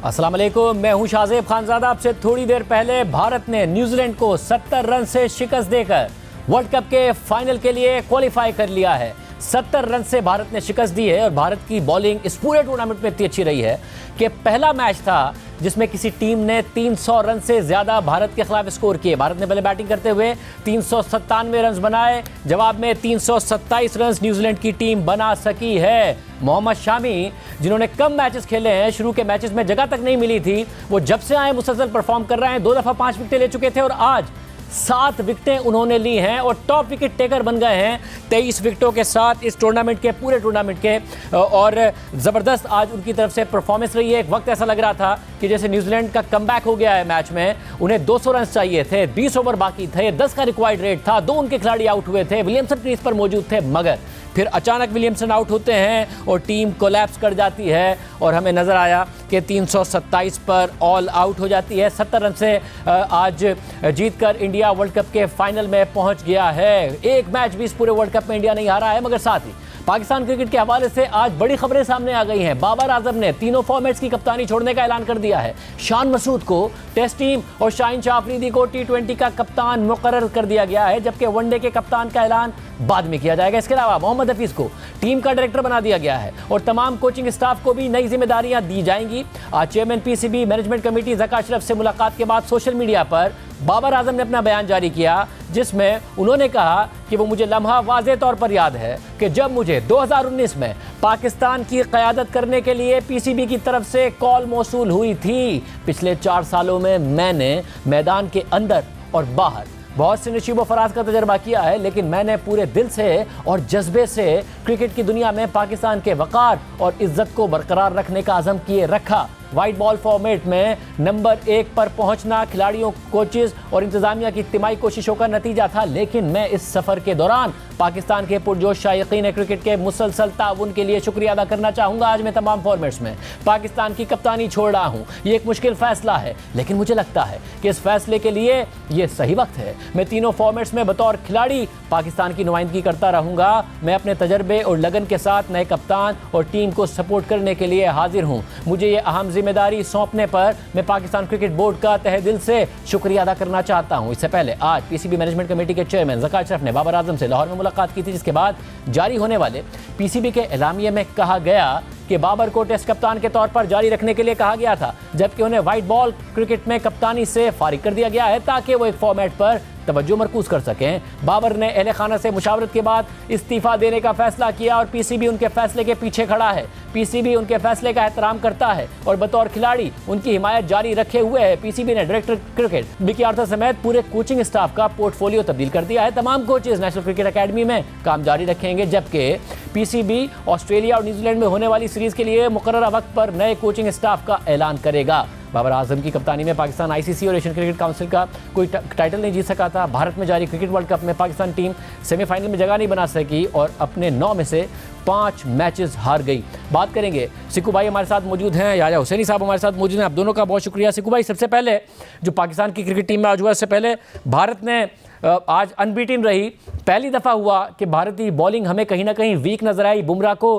अस्सलाम वालेकुम, मैं हूं शाहजेब खानजादा। आपसे थोड़ी देर पहले भारत ने न्यूजीलैंड को 70 रन से शिकस्त देकर वर्ल्ड कप के फाइनल के लिए क्वालिफाई कर लिया है। 70 रन से भारत ने शिकस्त दी है और भारत की बॉलिंग इस पूरे टूर्नामेंट में इतनी अच्छी रही है कि पहला मैच था जिसमें किसी टीम ने 300 रन से ज़्यादा भारत के खिलाफ स्कोर किए। भारत ने पहले बैटिंग करते हुए 397 रन बनाए, जवाब में 327 रन न्यूजीलैंड की टीम बना सकी है। मोहम्मद शामी, जिन्होंने कम मैचेस खेले हैं, शुरू के मैचेस में जगह तक नहीं मिली थी, वो जब से आए मुसलसल परफॉर्म कर रहे हैं। 2 दफ़ा 5 विकेटें ले चुके थे और आज 7 विकेटें उन्होंने ली हैं और टॉप विकेट टेकर बन गए हैं 23 विकेटों के साथ इस टूर्नामेंट के पूरे टूर्नामेंट के। और ज़बरदस्त आज उनकी तरफ से परफॉर्मेंस रही है। एक वक्त ऐसा लग रहा था कि जैसे न्यूजीलैंड का कमबैक हो गया है मैच में, उन्हें 200 रन चाहिए थे, 20 ओवर बाकी थे, 10 का रिक्वायर्ड रेट था, 2 उनके खिलाड़ी आउट हुए थे, विलियमसन क्रीज पर मौजूद थे, मगर फिर अचानक विलियमसन आउट होते हैं और टीम कोलैप्स कर जाती है और हमें नज़र आया कि 327 पर ऑल आउट हो जाती है। 70 रन से आज जीतकर इंडिया वर्ल्ड कप के फाइनल में पहुंच गया है। एक मैच भी इस पूरे वर्ल्ड कप में इंडिया नहीं हारा है, मगर साथ ही पाकिस्तान क्रिकेट के हवाले से आज बड़ी खबरें सामने आ गई हैं। बाबर आजम ने तीनों फॉर्मेट्स की कप्तानी छोड़ने का ऐलान कर दिया है। शान मसूद को टेस्ट टीम और शाहीन शाह अफरीदी को T20 का कप्तान मुकर्रर कर दिया गया है, जबकि वनडे के कप्तान का ऐलान बाद में किया जाएगा। इसके अलावा मोहम्मद हफीज को टीम का डायरेक्टर बना दिया गया है और तमाम कोचिंग स्टाफ को भी नई जिम्मेदारियां दी जाएंगी। आज chairman PCB management committee Zaka Ashraf से मुलाकात के बाद सोशल मीडिया पर बाबर आजम ने अपना बयान जारी किया, जिसमें उन्होंने कहा कि वो मुझे लम्हा वाज़े तौर पर याद है कि जब मुझे 2019 में पाकिस्तान की क़यादत करने के लिए PCB की तरफ से कॉल मौसूल हुई थी। पिछले 4 सालों में मैंने मैदान के अंदर और बाहर बहुत से नशीबो फराज का तजर्बा किया है, लेकिन मैंने पूरे दिल से और जज्बे से क्रिकेट की दुनिया में पाकिस्तान के वक़ार और इज्जत को बरकरार रखने का अज़म किए रखा। वाइट बॉल फॉर्मेट में नंबर 1 पर पहुंचना खिलाड़ियों, कोचेस और इंतजामिया की इज्तिमाई कोशिशों का नतीजा था, लेकिन मैं इस सफ़र के दौरान पाकिस्तान के पुरजोश शायकीन क्रिकेट के मुसलसल ताउन के लिए शुक्रिया अदा करना चाहूँगा। आज मैं तमाम फॉर्मेट्स में पाकिस्तान की कप्तानी छोड़ रहा हूँ। ये एक मुश्किल फ़ैसला है, लेकिन मुझे लगता है कि इस फैसले के लिए ये सही वक्त है। मैं तीनों फॉर्मेट्स में बतौर खिलाड़ी पाकिस्तान की नुमाइंदगी करता रहूँगा। मैं अपने तजर्बे और लगन के साथ नए कप्तान और टीम को सपोर्ट करने के लिए हाजिर हूँ। मुझे ये अहम जिम्मेदारी सौंपने पर मैं पाकिस्तान क्रिकेट बोर्ड का तहे दिल से शुक्रिया अदा करना चाहता हूं। इससे पहले आज PCB मैनेजमेंट कमेटी के चेयरमैन ज़का अशरफ ने बाबर आजम से लाहौर में मुलाकात की थी, जिसके बाद जारी होने वाले PCB के एलामिये में कहा गया कि बाबर को टेस्ट कप्तान के तौर पर जारी रखने के लिए कहा गया था, जबकि उन्हें वाइट बॉल क्रिकेट में कप्तानी से फारिग कर दिया गया है ताकि वो एक फॉर्मेट पर तवज्जो मरकूज कर सकें। बाबर ने अहले खाना से मुशावरत के बाद इस्तीफा देने का फैसला किया और PCB उनके फैसले के पीछे खड़ा है। PCB उनके फैसले का एहतराम करता है और बतौर खिलाड़ी उनकी हिमायत जारी रखे हुए है। PCB ने डायरेक्टर क्रिकेट विकी आर्थर समेत पूरे कोचिंग स्टाफ का पोर्टफोलियो तब्दील कर दिया है। तमाम कोचेज नेशनल क्रिकेट अकेडमी में काम जारी रखेंगे, जबकि PCB ऑस्ट्रेलिया और न्यूजीलैंड में होने वाली सीरीज के लिए मुकर्ररा वक्त पर नए कोचिंग स्टाफ का ऐलान करेगा। बाबर आजम की कप्तानी में पाकिस्तान ICC और एशियन क्रिकेट काउंसिल का कोई टाइटल नहीं जीत सका था। भारत में जारी क्रिकेट वर्ल्ड कप में पाकिस्तान टीम सेमीफाइनल में जगह नहीं बना सकी और अपने 9 में से 5 मैचेस हार गई। बात करेंगे, सिक्कू भाई हमारे साथ मौजूद हैं, याया हुसैनी साहब हमारे साथ मौजूद हैं। आप दोनों का बहुत शुक्रिया। सिक्कू भाई, सबसे पहले जो पाकिस्तान की क्रिकेट टीम में आज हुआ, इससे पहले भारत ने आज अनबीटन रही। पहली दफ़ा हुआ कि भारतीय बॉलिंग हमें कहीं ना कहीं वीक नज़र आई, बुमराह को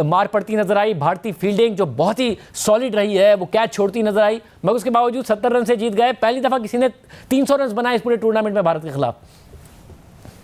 मार पड़ती नज़र आई। भारतीय फील्डिंग जो बहुत ही सॉलिड रही है वो कैच छोड़ती नज़र आई, मगर उसके बावजूद 70 रन से जीत गए। पहली दफ़ा किसी ने 300 रन बनाए इस पूरे टूर्नामेंट में भारत के खिलाफ।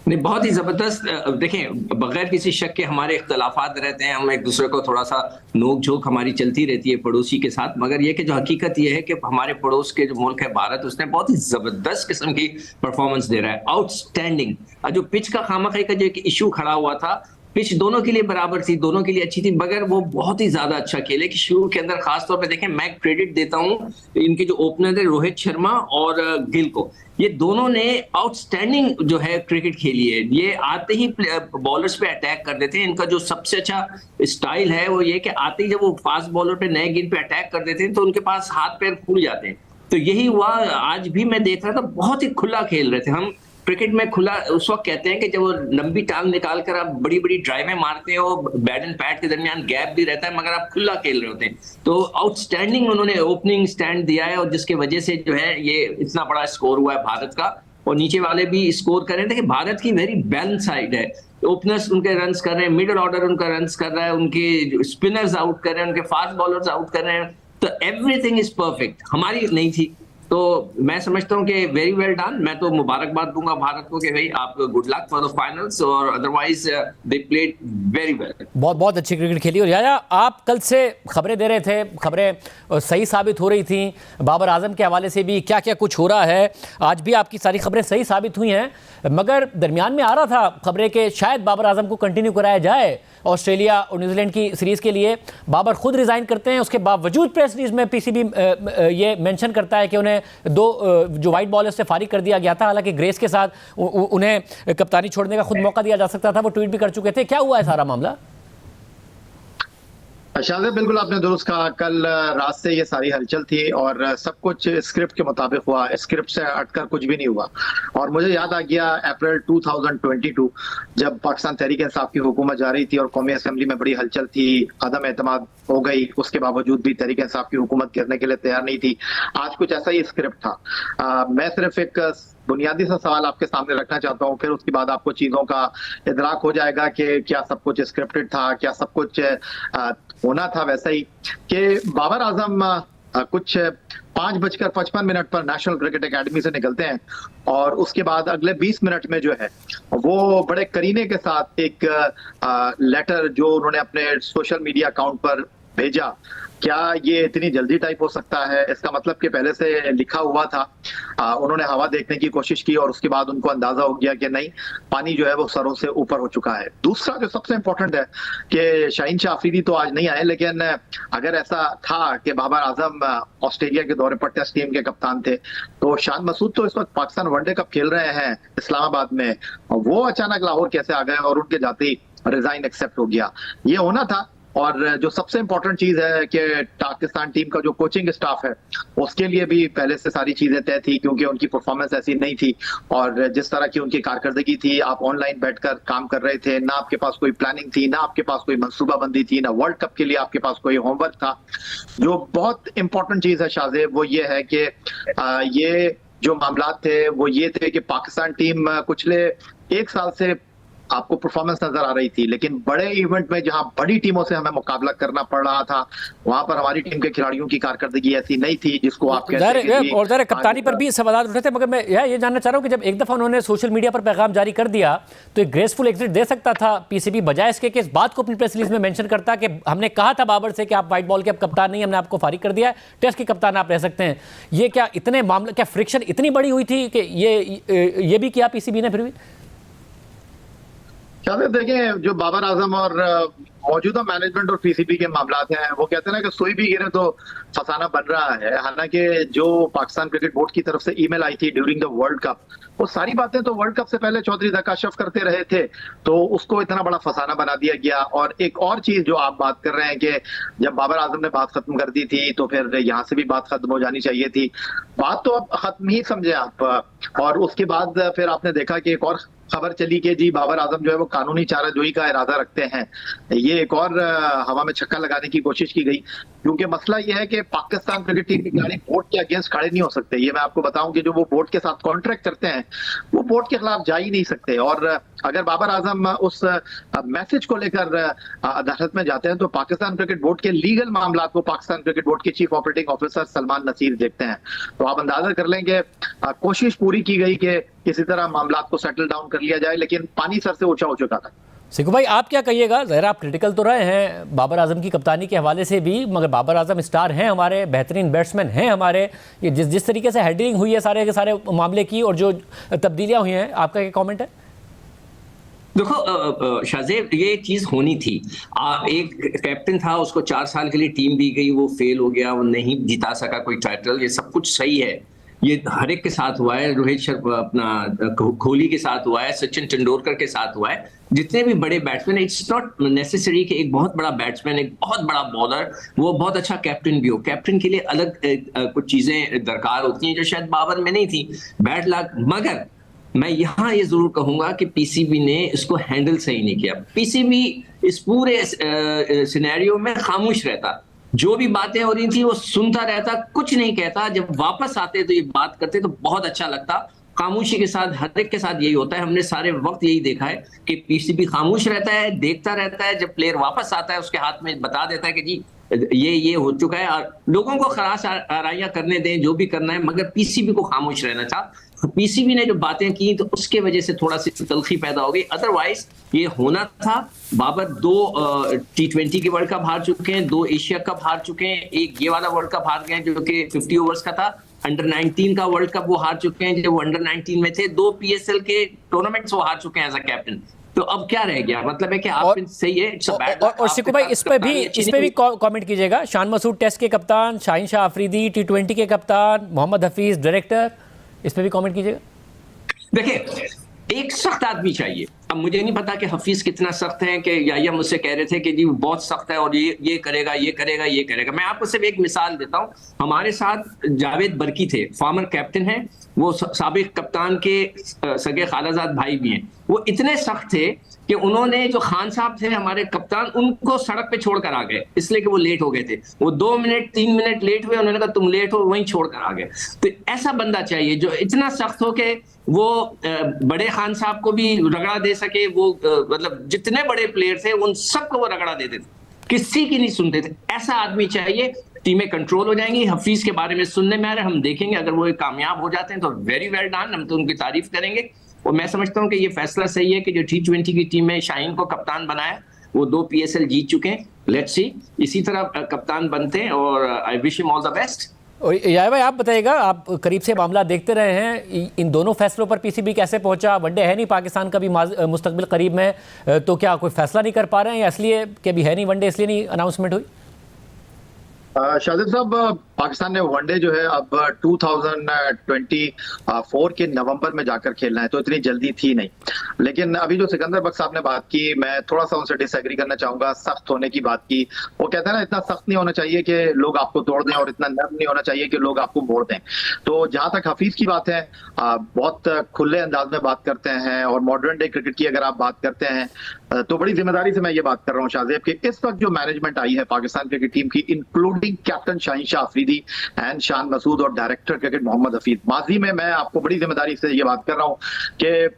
नहीं, बहुत ही जबरदस्त। देखें, बगैर किसी शक के हमारे इख्तलाफात रहते हैं, हम एक दूसरे को थोड़ा सा नोक झोंक हमारी चलती रहती है पड़ोसी के साथ, मगर ये कि जो हकीकत ये है कि हमारे पड़ोस के जो मुल्क है भारत, उसने बहुत ही जबरदस्त किस्म की परफॉर्मेंस दे रहा है, आउटस्टैंडिंग। जो पिच का खामखा का जो एक इशू खड़ा हुआ था, पिच दोनों के लिए बराबर थी, दोनों के लिए अच्छी थी, मगर वो बहुत ही ज्यादा अच्छा खेले कि शुरू के अंदर खासतौर पे देखें, मैं क्रेडिट देता हूं इनके जो ओपनर है रोहित शर्मा और गिल को। ये दोनों ने आउटस्टैंडिंग जो है क्रिकेट खेली है। ये आते ही बॉलर्स पे अटैक कर देते हैं। इनका जो सबसे अच्छा स्टाइल है वो ये कि आते ही जब वो फास्ट बॉलर पे नए गेंद पे अटैक कर देते हैं तो उनके पास हाथ पैर फूल जाते हैं। तो यही हुआ आज भी। मैं देख रहा था, बहुत ही खुला खेल रहे थे। हम क्रिकेट में खुला उस वक्त कहते हैं कि जब वो लंबी टांग निकाल कर आप बड़ी बड़ी ड्राइवें मारते हो, बैट एंड पैड के दरमियान गैप भी रहता है, मगर आप खुला खेल रहे होते हैं। तो आउटस्टैंडिंग उन्होंने ओपनिंग स्टैंड दिया है और जिसके वजह से जो है ये इतना बड़ा स्कोर हुआ है भारत का। और नीचे वाले भी स्कोर कर रहे हैं। देखिए, भारत की वेरी बैलेंस साइड है। ओपनर्स उनके रन्स कर रहे हैं, मिडिल ऑर्डर उनका रन्स कर रहा है, उनके स्पिनर्स आउट कर रहे हैं, उनके फास्ट बॉलर्स आउट कर रहे हैं। तो एवरीथिंग इज परफेक्ट, हमारी नहीं थी। तो मैं समझता हूं कि वेरी वेल डन। मैं तो मुबारकबाद दूंगा भारत को कि भाई आप good luck for the finals, और otherwise they played very well. बहुत बहुत अच्छी क्रिकेट खेली। और याया, आप कल से खबरें दे रहे थे, खबरें सही साबित हो रही थी, बाबर आजम के हवाले से भी क्या क्या कुछ हो रहा है। आज भी आपकी सारी खबरें सही साबित हुई हैं, मगर दरमियान में आ रहा था खबरें कि शायद बाबर आजम को कंटिन्यू कराया जाए ऑस्ट्रेलिया और न्यूजीलैंड की सीरीज़ के लिए। बाबर खुद रिज़ाइन करते हैं, उसके बावजूद प्रेस रिलीज में पीसीबी ये मेंशन करता है कि उन्हें दो जो वाइट बॉलर से फारिग कर दिया गया था, हालांकि ग्रेस के साथ उन्हें कप्तानी छोड़ने का खुद मौका दिया जा सकता था, वो ट्वीट भी कर चुके थे। क्या हुआ है सारा मामला? शाहज़ेब, बिल्कुल आपने दुरुस्त कहा। कल रात से ये सारी हलचल थी और सब कुछ स्क्रिप्ट के मुताबिक हुआ, स्क्रिप्ट से हटकर कुछ भी नहीं हुआ। और मुझे याद आ गया अप्रैल 2022 जब पाकिस्तान तहरीक इंसाफ की हुकूमत जा रही थी और कौमी असेंबली में बड़ी हलचल थी, अदम एतमाद हो गई, उसके बावजूद भी तहरीक इंसाफ की हुकूमत गिरने के लिए तैयार नहीं थी। आज कुछ ऐसा ही स्क्रिप्ट था। मैं सिर्फ एक बुनियादी सा सवाल आपके सामने रखना चाहता हूँ, फिर उसके बाद आपको चीजों का इदराक हो जाएगा कि क्या सब कुछ स्क्रिप्टेड था, क्या सब कुछ होना था वैसा ही। कि बाबर आजम कुछ 5:55 पर नेशनल क्रिकेट एकेडमी से निकलते हैं और उसके बाद अगले 20 मिनट में जो है वो बड़े करीने के साथ एक लेटर जो उन्होंने अपने सोशल मीडिया अकाउंट पर भेजा, क्या ये इतनी जल्दी टाइप हो सकता है? इसका मतलब कि पहले से लिखा हुआ था। उन्होंने हवा देखने की कोशिश की और उसके बाद उनको अंदाजा हो गया कि नहीं, पानी जो है वो सरों से ऊपर हो चुका है। दूसरा जो सबसे इंपॉर्टेंट है कि शाहीन शाह अफरीदी तो आज नहीं आए, लेकिन अगर ऐसा था कि बाबर आजम ऑस्ट्रेलिया के दौरे पर टेस्ट टीम के कप्तान थे, तो शान मसूद तो इस वक्त पाकिस्तान वनडे कप खेल रहे हैं इस्लामाबाद में, वो अचानक लाहौर कैसे आ गए और उनके जाते ही रिजाइन एक्सेप्ट हो गया? ये होना था। और जो सबसे इंपॉर्टेंट चीज है कि पाकिस्तान टीम का जो कोचिंग स्टाफ है उसके लिए भी पहले से सारी चीजें तय थी, क्योंकि उनकी परफॉर्मेंस ऐसी नहीं थी और जिस तरह की उनकी कारकर्दगी थी, आप ऑनलाइन बैठकर काम कर रहे थे, ना आपके पास कोई प्लानिंग थी, ना आपके पास कोई मंसूबाबंदी थी, ना वर्ल्ड कप के लिए आपके पास कोई होमवर्क था। जो बहुत इंपॉर्टेंट चीज है शाहज़ेब, वो ये है कि ये जो मामला थे वो ये थे कि पाकिस्तान टीम पिछले 1 साल से आपको परफॉर्मेंस नजर आ रही थी, लेकिन बड़े इवेंट में जहां बड़ी टीमों से हमें मुकाबला करना पड़ रहा था, वहां पर हमारी टीम के खिलाड़ियों की कारकर्दगी ऐसी नहीं थी जिसको आप कहते हैं। और ज़रा कप्तानी पर भी सवाल उठे थे, मगर मैं ये जानना चाह रहा हूं कि जब एक दफा उन्होंने सोशल मीडिया पर पैगाम जारी कर दिया तो एक ग्रेसफुल एग्जिट दे सकता था पीसीबी, बजाय इसके कि इस बात को अपनी प्रेस रिलीज में मेंशन करता कि हमने कहा था बाबर से कि आप व्हाइट बॉल के अब कप्तान नहीं, हमने आपको फारिग कर दिया है, टेस्ट के कप्तान आप रह सकते हैं। ये क्या इतने मामले, क्या फ्रिक्शन इतनी बड़ी हुई थी कि ये भी किया पीसीबी ने? फिर भी देखें, जो बाबर आजम और मौजूदा मैनेजमेंट और पीसीबी के मामला हैं, वो कहते हैं ना कि सुई भी गिरे तो फसाना बन रहा है। हालांकि जो पाकिस्तान क्रिकेट बोर्ड की तरफ से ईमेल आई थी ड्यूरिंग द वर्ल्ड कप, वो सारी बातें तो वर्ल्ड कप से पहले चौधरी धकाशफ करते रहे थे, तो उसको इतना बड़ा फसाना बना दिया गया। और एक और चीज जो आप बात कर रहे हैं कि जब बाबर आजम ने बात खत्म कर दी थी तो फिर यहाँ से भी बात खत्म हो जानी चाहिए थी। बात तो अब खत्म ही समझे आप। और उसके बाद फिर आपने देखा कि एक और खबर चली कि जी बाबर आजम जो है वो कानूनी चाराजोई का इरादा रखते हैं। ये एक और हवा में छक्का लगाने की कोशिश की गई, क्योंकि मसला ये है कि पाकिस्तान क्रिकेट टीम के खिलाड़ी बोर्ड के अगेंस्ट खड़े नहीं हो सकते। ये मैं आपको बताऊं कि जो वो बोर्ड के साथ कॉन्ट्रैक्ट करते हैं वो बोर्ड के खिलाफ जा ही नहीं सकते। और अगर बाबर आजम उस मैसेज को लेकर अदालत में जाते हैं तो पाकिस्तान क्रिकेट बोर्ड के लीगल मामला को पाकिस्तान क्रिकेट बोर्ड के chief operating officer Salman Nasir देखते हैं। तो आप अंदाजा कर लेंगे, कोशिश पूरी की गई कि किसी तरह मामला को सेटल डाउन कर लिया जाए, लेकिन पानी सर से ऊंचा हो चुका था। सिकू भाई, आप क्या कहिएगा? ज़रा आप क्रिटिकल तो रहे हैं बाबर आजम की कप्तानी के हवाले से भी, मगर बाबर आजम स्टार हैं हमारे, बेहतरीन बैट्समैन हैं हमारे। ये जिस तरीके से हेडिंग हुई है सारे के सारे मामले की और जो तब्दीलियां हुई हैं, आपका क्या कमेंट है? देखो शाहज़ेब, ये चीज होनी थी। एक कैप्टन था, उसको 4 साल के लिए टीम दी गई, वो फेल हो गया, वो नहीं जिता सका कोई टाइटल। ये सब कुछ सही है, ये हर एक के साथ हुआ है। रोहित शर्मा, अपना कोहली के साथ हुआ है, सचिन तेंदुलकर के साथ हुआ है, जितने भी बड़े बैट्समैन। इट्स नॉट नेसेसरी कि एक बहुत बड़ा बैट्समैन, एक बहुत बड़ा बॉलर, वो बहुत अच्छा कैप्टन भी हो। कैप्टन के लिए अलग कुछ चीजें दरकार होती हैं जो शायद बाबर में नहीं थी। Bad luck. मगर मैं यहाँ ये जरूर कहूंगा कि पीसीबी ने इसको हैंडल सही नहीं किया। पीसीबी इस पूरे सिनेरियो में खामोश रहता, जो भी बातें हो रही थी वो सुनता रहता, कुछ नहीं कहता। जब वापस आते तो ये बात करते तो बहुत अच्छा लगता। खामोशी के साथ हर एक के साथ यही होता है, हमने सारे वक्त यही देखा है कि पीसीबी खामोश रहता है, देखता रहता है। जब प्लेयर वापस आता है उसके हाथ में बता देता है कि जी ये हो चुका है। और लोगों को खराश आराइयां करने दें, जो भी करना है, मगर पीसीबी को खामोश रहना था। पीसीबी ने जो बातें की तो उसके वजह से थोड़ा सी तलखी पैदा हो गई, अदरवाइज ये होना था। बाबर 2 T20 के वर्ल्ड कप हार चुके हैं, 2 एशिया कप हार चुके हैं, एक ये वाला वर्ल्ड कप हार गए हैं जो कि 50 ओवर्स का था। अंडर 19 का वर्ल्ड कप वो हार चुके हैं जब वो अंडर 19 में थे। 2 PSL के टूर्नामेंट्स वो हार चुके हैं एज अ कैप्टन। तो अब क्या रह गया? मतलब है कि आप सही है, और शिकू भाई इस पे भी कमेंट कीजिएगा। शान मसूद टेस्ट के कप्तान, शाहीन शाह अफरीदी T20 के कप्तान, मोहम्मद हफीज डायरेक्टर, इस पे भी कमेंट कीजिएगा। देखिए, एक सख्त आदमी चाहिए। अब मुझे नहीं पता कि हफीज कितना सख्त है, कि या मुझसे कह रहे थे कि जी बहुत सख्त है और ये करेगा, ये करेगा, ये करेगा। मैं आपको सिर्फ एक मिसाल देता हूं। हमारे साथ जावेद बरकी थे, फॉर्मर कैप्टन हैं, वो साबिक कप्तान के सगे खालाजाद भाई भी हैं। वो इतने सख्त थे कि उन्होंने जो खान साहब थे हमारे कप्तान, उनको सड़क पे छोड़कर आ गए, इसलिए कि वो लेट हो गए थे। वो 2 मिनट 3 मिनट लेट हुए, उन्होंने कहा तुम लेट हो, वहीं छोड़कर आ गए। तो ऐसा बंदा चाहिए जो इतना सख्त हो कि वो बड़े खान साहब को भी रगड़ा दे सके। वो मतलब जितने बड़े प्लेयर थे उन सबको वो रगड़ा देते थे, किसी की नहीं सुनते थे। ऐसा आदमी चाहिए, टीमें कंट्रोल हो जाएंगी। हफीज के बारे में सुनने में आ रहा है, हम देखेंगे अगर वो कामयाब हो जाते हैं तो वेरी वेल डन, हम तो उनकी तारीफ करेंगे। और मैं समझता हूं कि ये फैसला सही है कि जो T20 की टीम में शाहीन को कप्तान बनाया, वो 2 PSL जीत चुके हैं। लेट्स सी इसी तरह कप्तान बनते हैं, और I wish him all the best. और यार भाई आप बताइएगा, आप करीब से मामला देखते रहे हैं, इन दोनों फैसलों पर पीसीबी कैसे पहुंचा? वनडे है नहीं पाकिस्तान का भी मुस्तकबिल करीब में, तो क्या कोई फैसला नहीं कर पा रहे हैं, या इसलिए कि अभी है नहीं वनडे इसलिए नहीं अनाउंसमेंट हुई? शाहिद साहब, पाकिस्तान ने वनडे जो है अब 2024 के नवंबर में जाकर खेलना है, तो इतनी जल्दी थी नहीं। लेकिन अभी जो सिकंदर बख्श साहब ने बात की, मैं थोड़ा सा उनसे डिसएग्री करना चाहूंगा। सख्त होने की बात की, वो कहते हैं ना, इतना सख्त नहीं होना चाहिए कि लोग आपको तोड़ दें, और इतना नर्म नहीं होना चाहिए कि लोग आपको मोड़ दें। तो जहां तक हफीज की बात है, बहुत खुले अंदाज में बात करते हैं, और मॉडर्न डे क्रिकेट की अगर आप बात करते हैं तो बड़ी जिम्मेदारी से मैं ये बात कर रहा हूँ शाहजेब, कि इस वक्त जो मैनेजमेंट आई है पाकिस्तान क्रिकेट टीम की, including captain Shaheen Shah Afridi and Shan Masood और डायरेक्टर क्रिकेट मोहम्मद हफीज, माजी में मैं आपको बड़ी जिम्मेदारी से ये बात कर रहा हूँ कि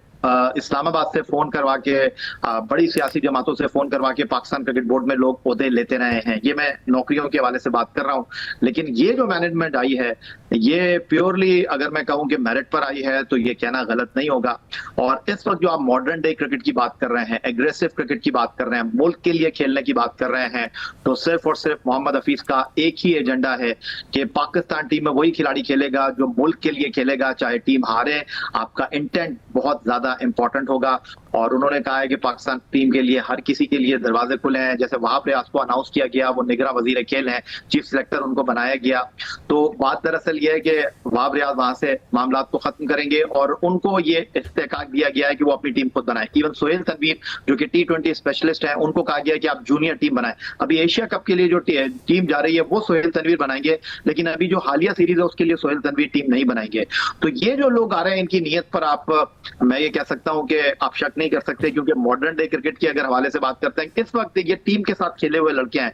इस्लामाबाद से फोन करवा के, बड़ी सियासी जमातों से फोन करवा के पाकिस्तान क्रिकेट बोर्ड में लोग ओहदे लेते रहे हैं। ये मैं नौकरियों के हवाले से बात कर रहा हूं। लेकिन ये जो मैनेजमेंट आई है, ये प्योरली अगर मैं कहूं कि मेरिट पर आई है, तो ये कहना गलत नहीं होगा। और इस वक्त जो आप मॉडर्न डे क्रिकेट की बात कर रहे हैं, एग्रेसिव क्रिकेट की बात कर रहे हैं, मुल्क के लिए खेलने की बात कर रहे हैं, तो सिर्फ और सिर्फ मोहम्मद हफीज का एक ही एजेंडा है कि पाकिस्तान टीम में वही खिलाड़ी खेलेगा जो मुल्क के लिए खेलेगा, चाहे टीम हारे। आपका इंटेंट बहुत ज्यादा इंपॉर्टेंट होगा। और उन्होंने कहा है कि पाकिस्तान टीम के लिए हर किसी के लिए दरवाजे खुले हैं। जैसे वहाब रियाज को अनाउंस किया गया, वो निगरां वजीर खेल हैं, चीफ सिलेक्टर उनको बनाया गया। तो बात दरअसल ये है कि वहाब रियाज वहां से मामला को खत्म करेंगे, और उनको ये इस्तेकाक दिया गया है कि वो अपनी टीम खुद बनाए। इवन सोहेल तनवीर जो कि T20 स्पेशलिस्ट हैं, उनको कहा गया है कि आप जूनियर टीम बनाए। अभी एशिया कप के लिए जो टीम जा रही है वो सोहेल तनवीर बनाएंगे, लेकिन अभी जो हालिया सीरीज है उसके लिए सोहेल तनवीर टीम नहीं बनाएंगे। तो ये जो लोग आ रहे हैं, इनकी नीयत पर मैं ये कह सकता हूं कि आप शक नहीं कर सकते, क्योंकि मॉडर्न डे क्रिकेट की अगर हवाले से बात करते हैं, इस वक्त ये टीम के साथ खेले हुए लड़के हैं।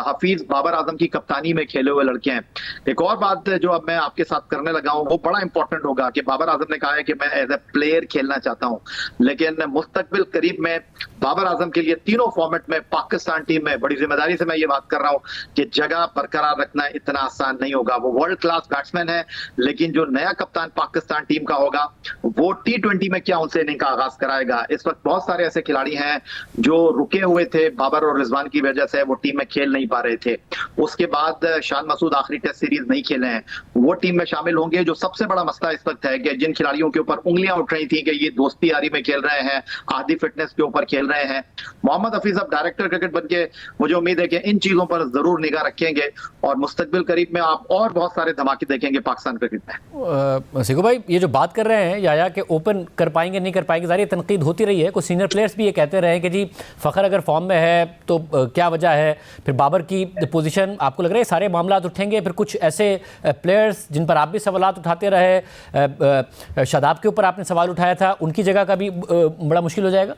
हफीज बाबर आजम की कप्तानी में खेले हुए लड़के हैं। एक और बात जो अब मैं आपके साथ करने लगा हूं, वो बड़ा इंपॉर्टेंट होगा कि बाबर आजम ने कहा है कि मैं एज ए प्लेयर खेलना चाहता हूं, लेकिन मुस्तकबिल करीब में बाबर आजम के लिए तीनों फॉर्मेट में पाकिस्तान टीम में, बड़ी जिम्मेदारी से मैं ये बात कर रहा हूं कि जगह बरकरार रखना इतना आसान नहीं होगा। वो वर्ल्ड क्लास बैट्समैन है, लेकिन जो नया कप्तान पाकिस्तान टीम का होगा, वो T20 में क्या उनसे इनिंग का आगाज कराएगा। इस वक्त बहुत सारे ऐसे खिलाड़ी हैं जो रुके हुए थे बाबर और रिजवान की वजह से, वो टीम में खेल नहीं पा रहे थे। उसके बाद शान मसूद आखिरी टेस्ट सीरीज नहीं खेले हैं, वो टीम में शामिल होंगे। जो सबसे बड़ा मसला इस वक्त है कि जिन खिलाड़ियों के ऊपर उंगलियां उठ रही थी कि ये दोस्ती यारी में खेल रहे हैं, आधी फिटनेस के ऊपर खेल रहे हैं, मोहम्मद हफीज अब डायरेक्टर क्रिकेट बन के, मुझे उम्मीद है कि इन चीजों पर जरूर निगाह रखेंगे, और मुस्तकबिल करीब में आप और बहुत सारे धमाके देखेंगे पाकिस्तान क्रिकेट में। सिकू भाई, ये जो बात कर रहे हैं या कि ओपन कर पाएंगे नहीं कर पाएंगे, जारी तनकीद होती रही है। कुछ सीनियर प्लेयर्स भी ये कहते रहे कि जी फ़खर अगर फॉर्म में है तो क्या वजह है, फिर बाबर की पोजीशन, आपको लग रहा है सारे मामला उठेंगे? फिर कुछ ऐसे प्लेयर्स जिन पर आप भी सवाल उठाते रहे, शादाब के ऊपर आपने सवाल उठाया था, उनकी जगह का भी बड़ा मुश्किल हो जाएगा?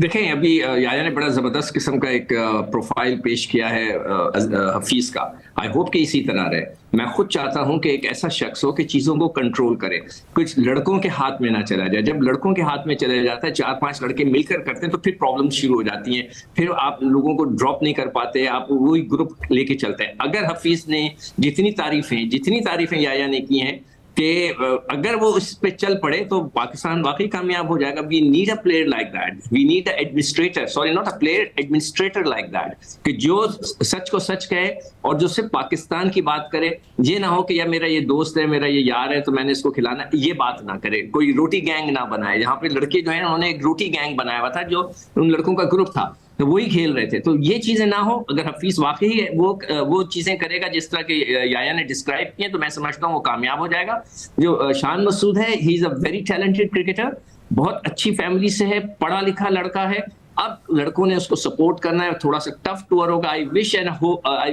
देखें, अभी याया ने बड़ा जबरदस्त किस्म का एक प्रोफाइल पेश किया है हफीज का। आई होप कि इसी तरह रहे। मैं खुद चाहता हूं कि एक ऐसा शख्स हो कि चीजों को कंट्रोल करे, कुछ लड़कों के हाथ में ना चला जाए। जब लड़कों के हाथ में चले जाता है, 4-5 लड़के मिलकर करते हैं, तो फिर प्रॉब्लम शुरू हो जाती है। फिर आप लोगों को ड्रॉप नहीं कर पाते, आप वही ग्रुप लेके चलते हैं। अगर हफीज ने जितनी तारीफें याया ने की हैं कि अगर वो इस पे चल पड़े तो पाकिस्तान वाकई कामयाब हो जाएगा। We need a player like that, we need a administrator, sorry not a player, administrator like that, कि जो सच को सच कहे और जो सिर्फ पाकिस्तान की बात करे। ये ना हो कि यार मेरा ये दोस्त है, मेरा ये यार है, तो मैंने इसको खिलाना, ये बात ना करे। कोई रोटी गैंग ना बनाए। यहाँ पे लड़के जो है उन्होंने एक रोटी गैंग बनाया हुआ था, जो उन लड़कों का ग्रुप था, तो वही खेल रहे थे। तो ये चीजें ना हो। अगर हफीज वाकई वो चीजें करेगा जिस तरह के याया ने डिस्क्राइब किए, तो मैं समझता हूँ वो कामयाब हो जाएगा। जो शान मसूद है, he is a very talented cricketer, बहुत अच्छी फैमिली से है, पढ़ा लिखा लड़का है। अब लड़कों ने उसको सपोर्ट करना है। थोड़ा सा टफ टूर होगा। आई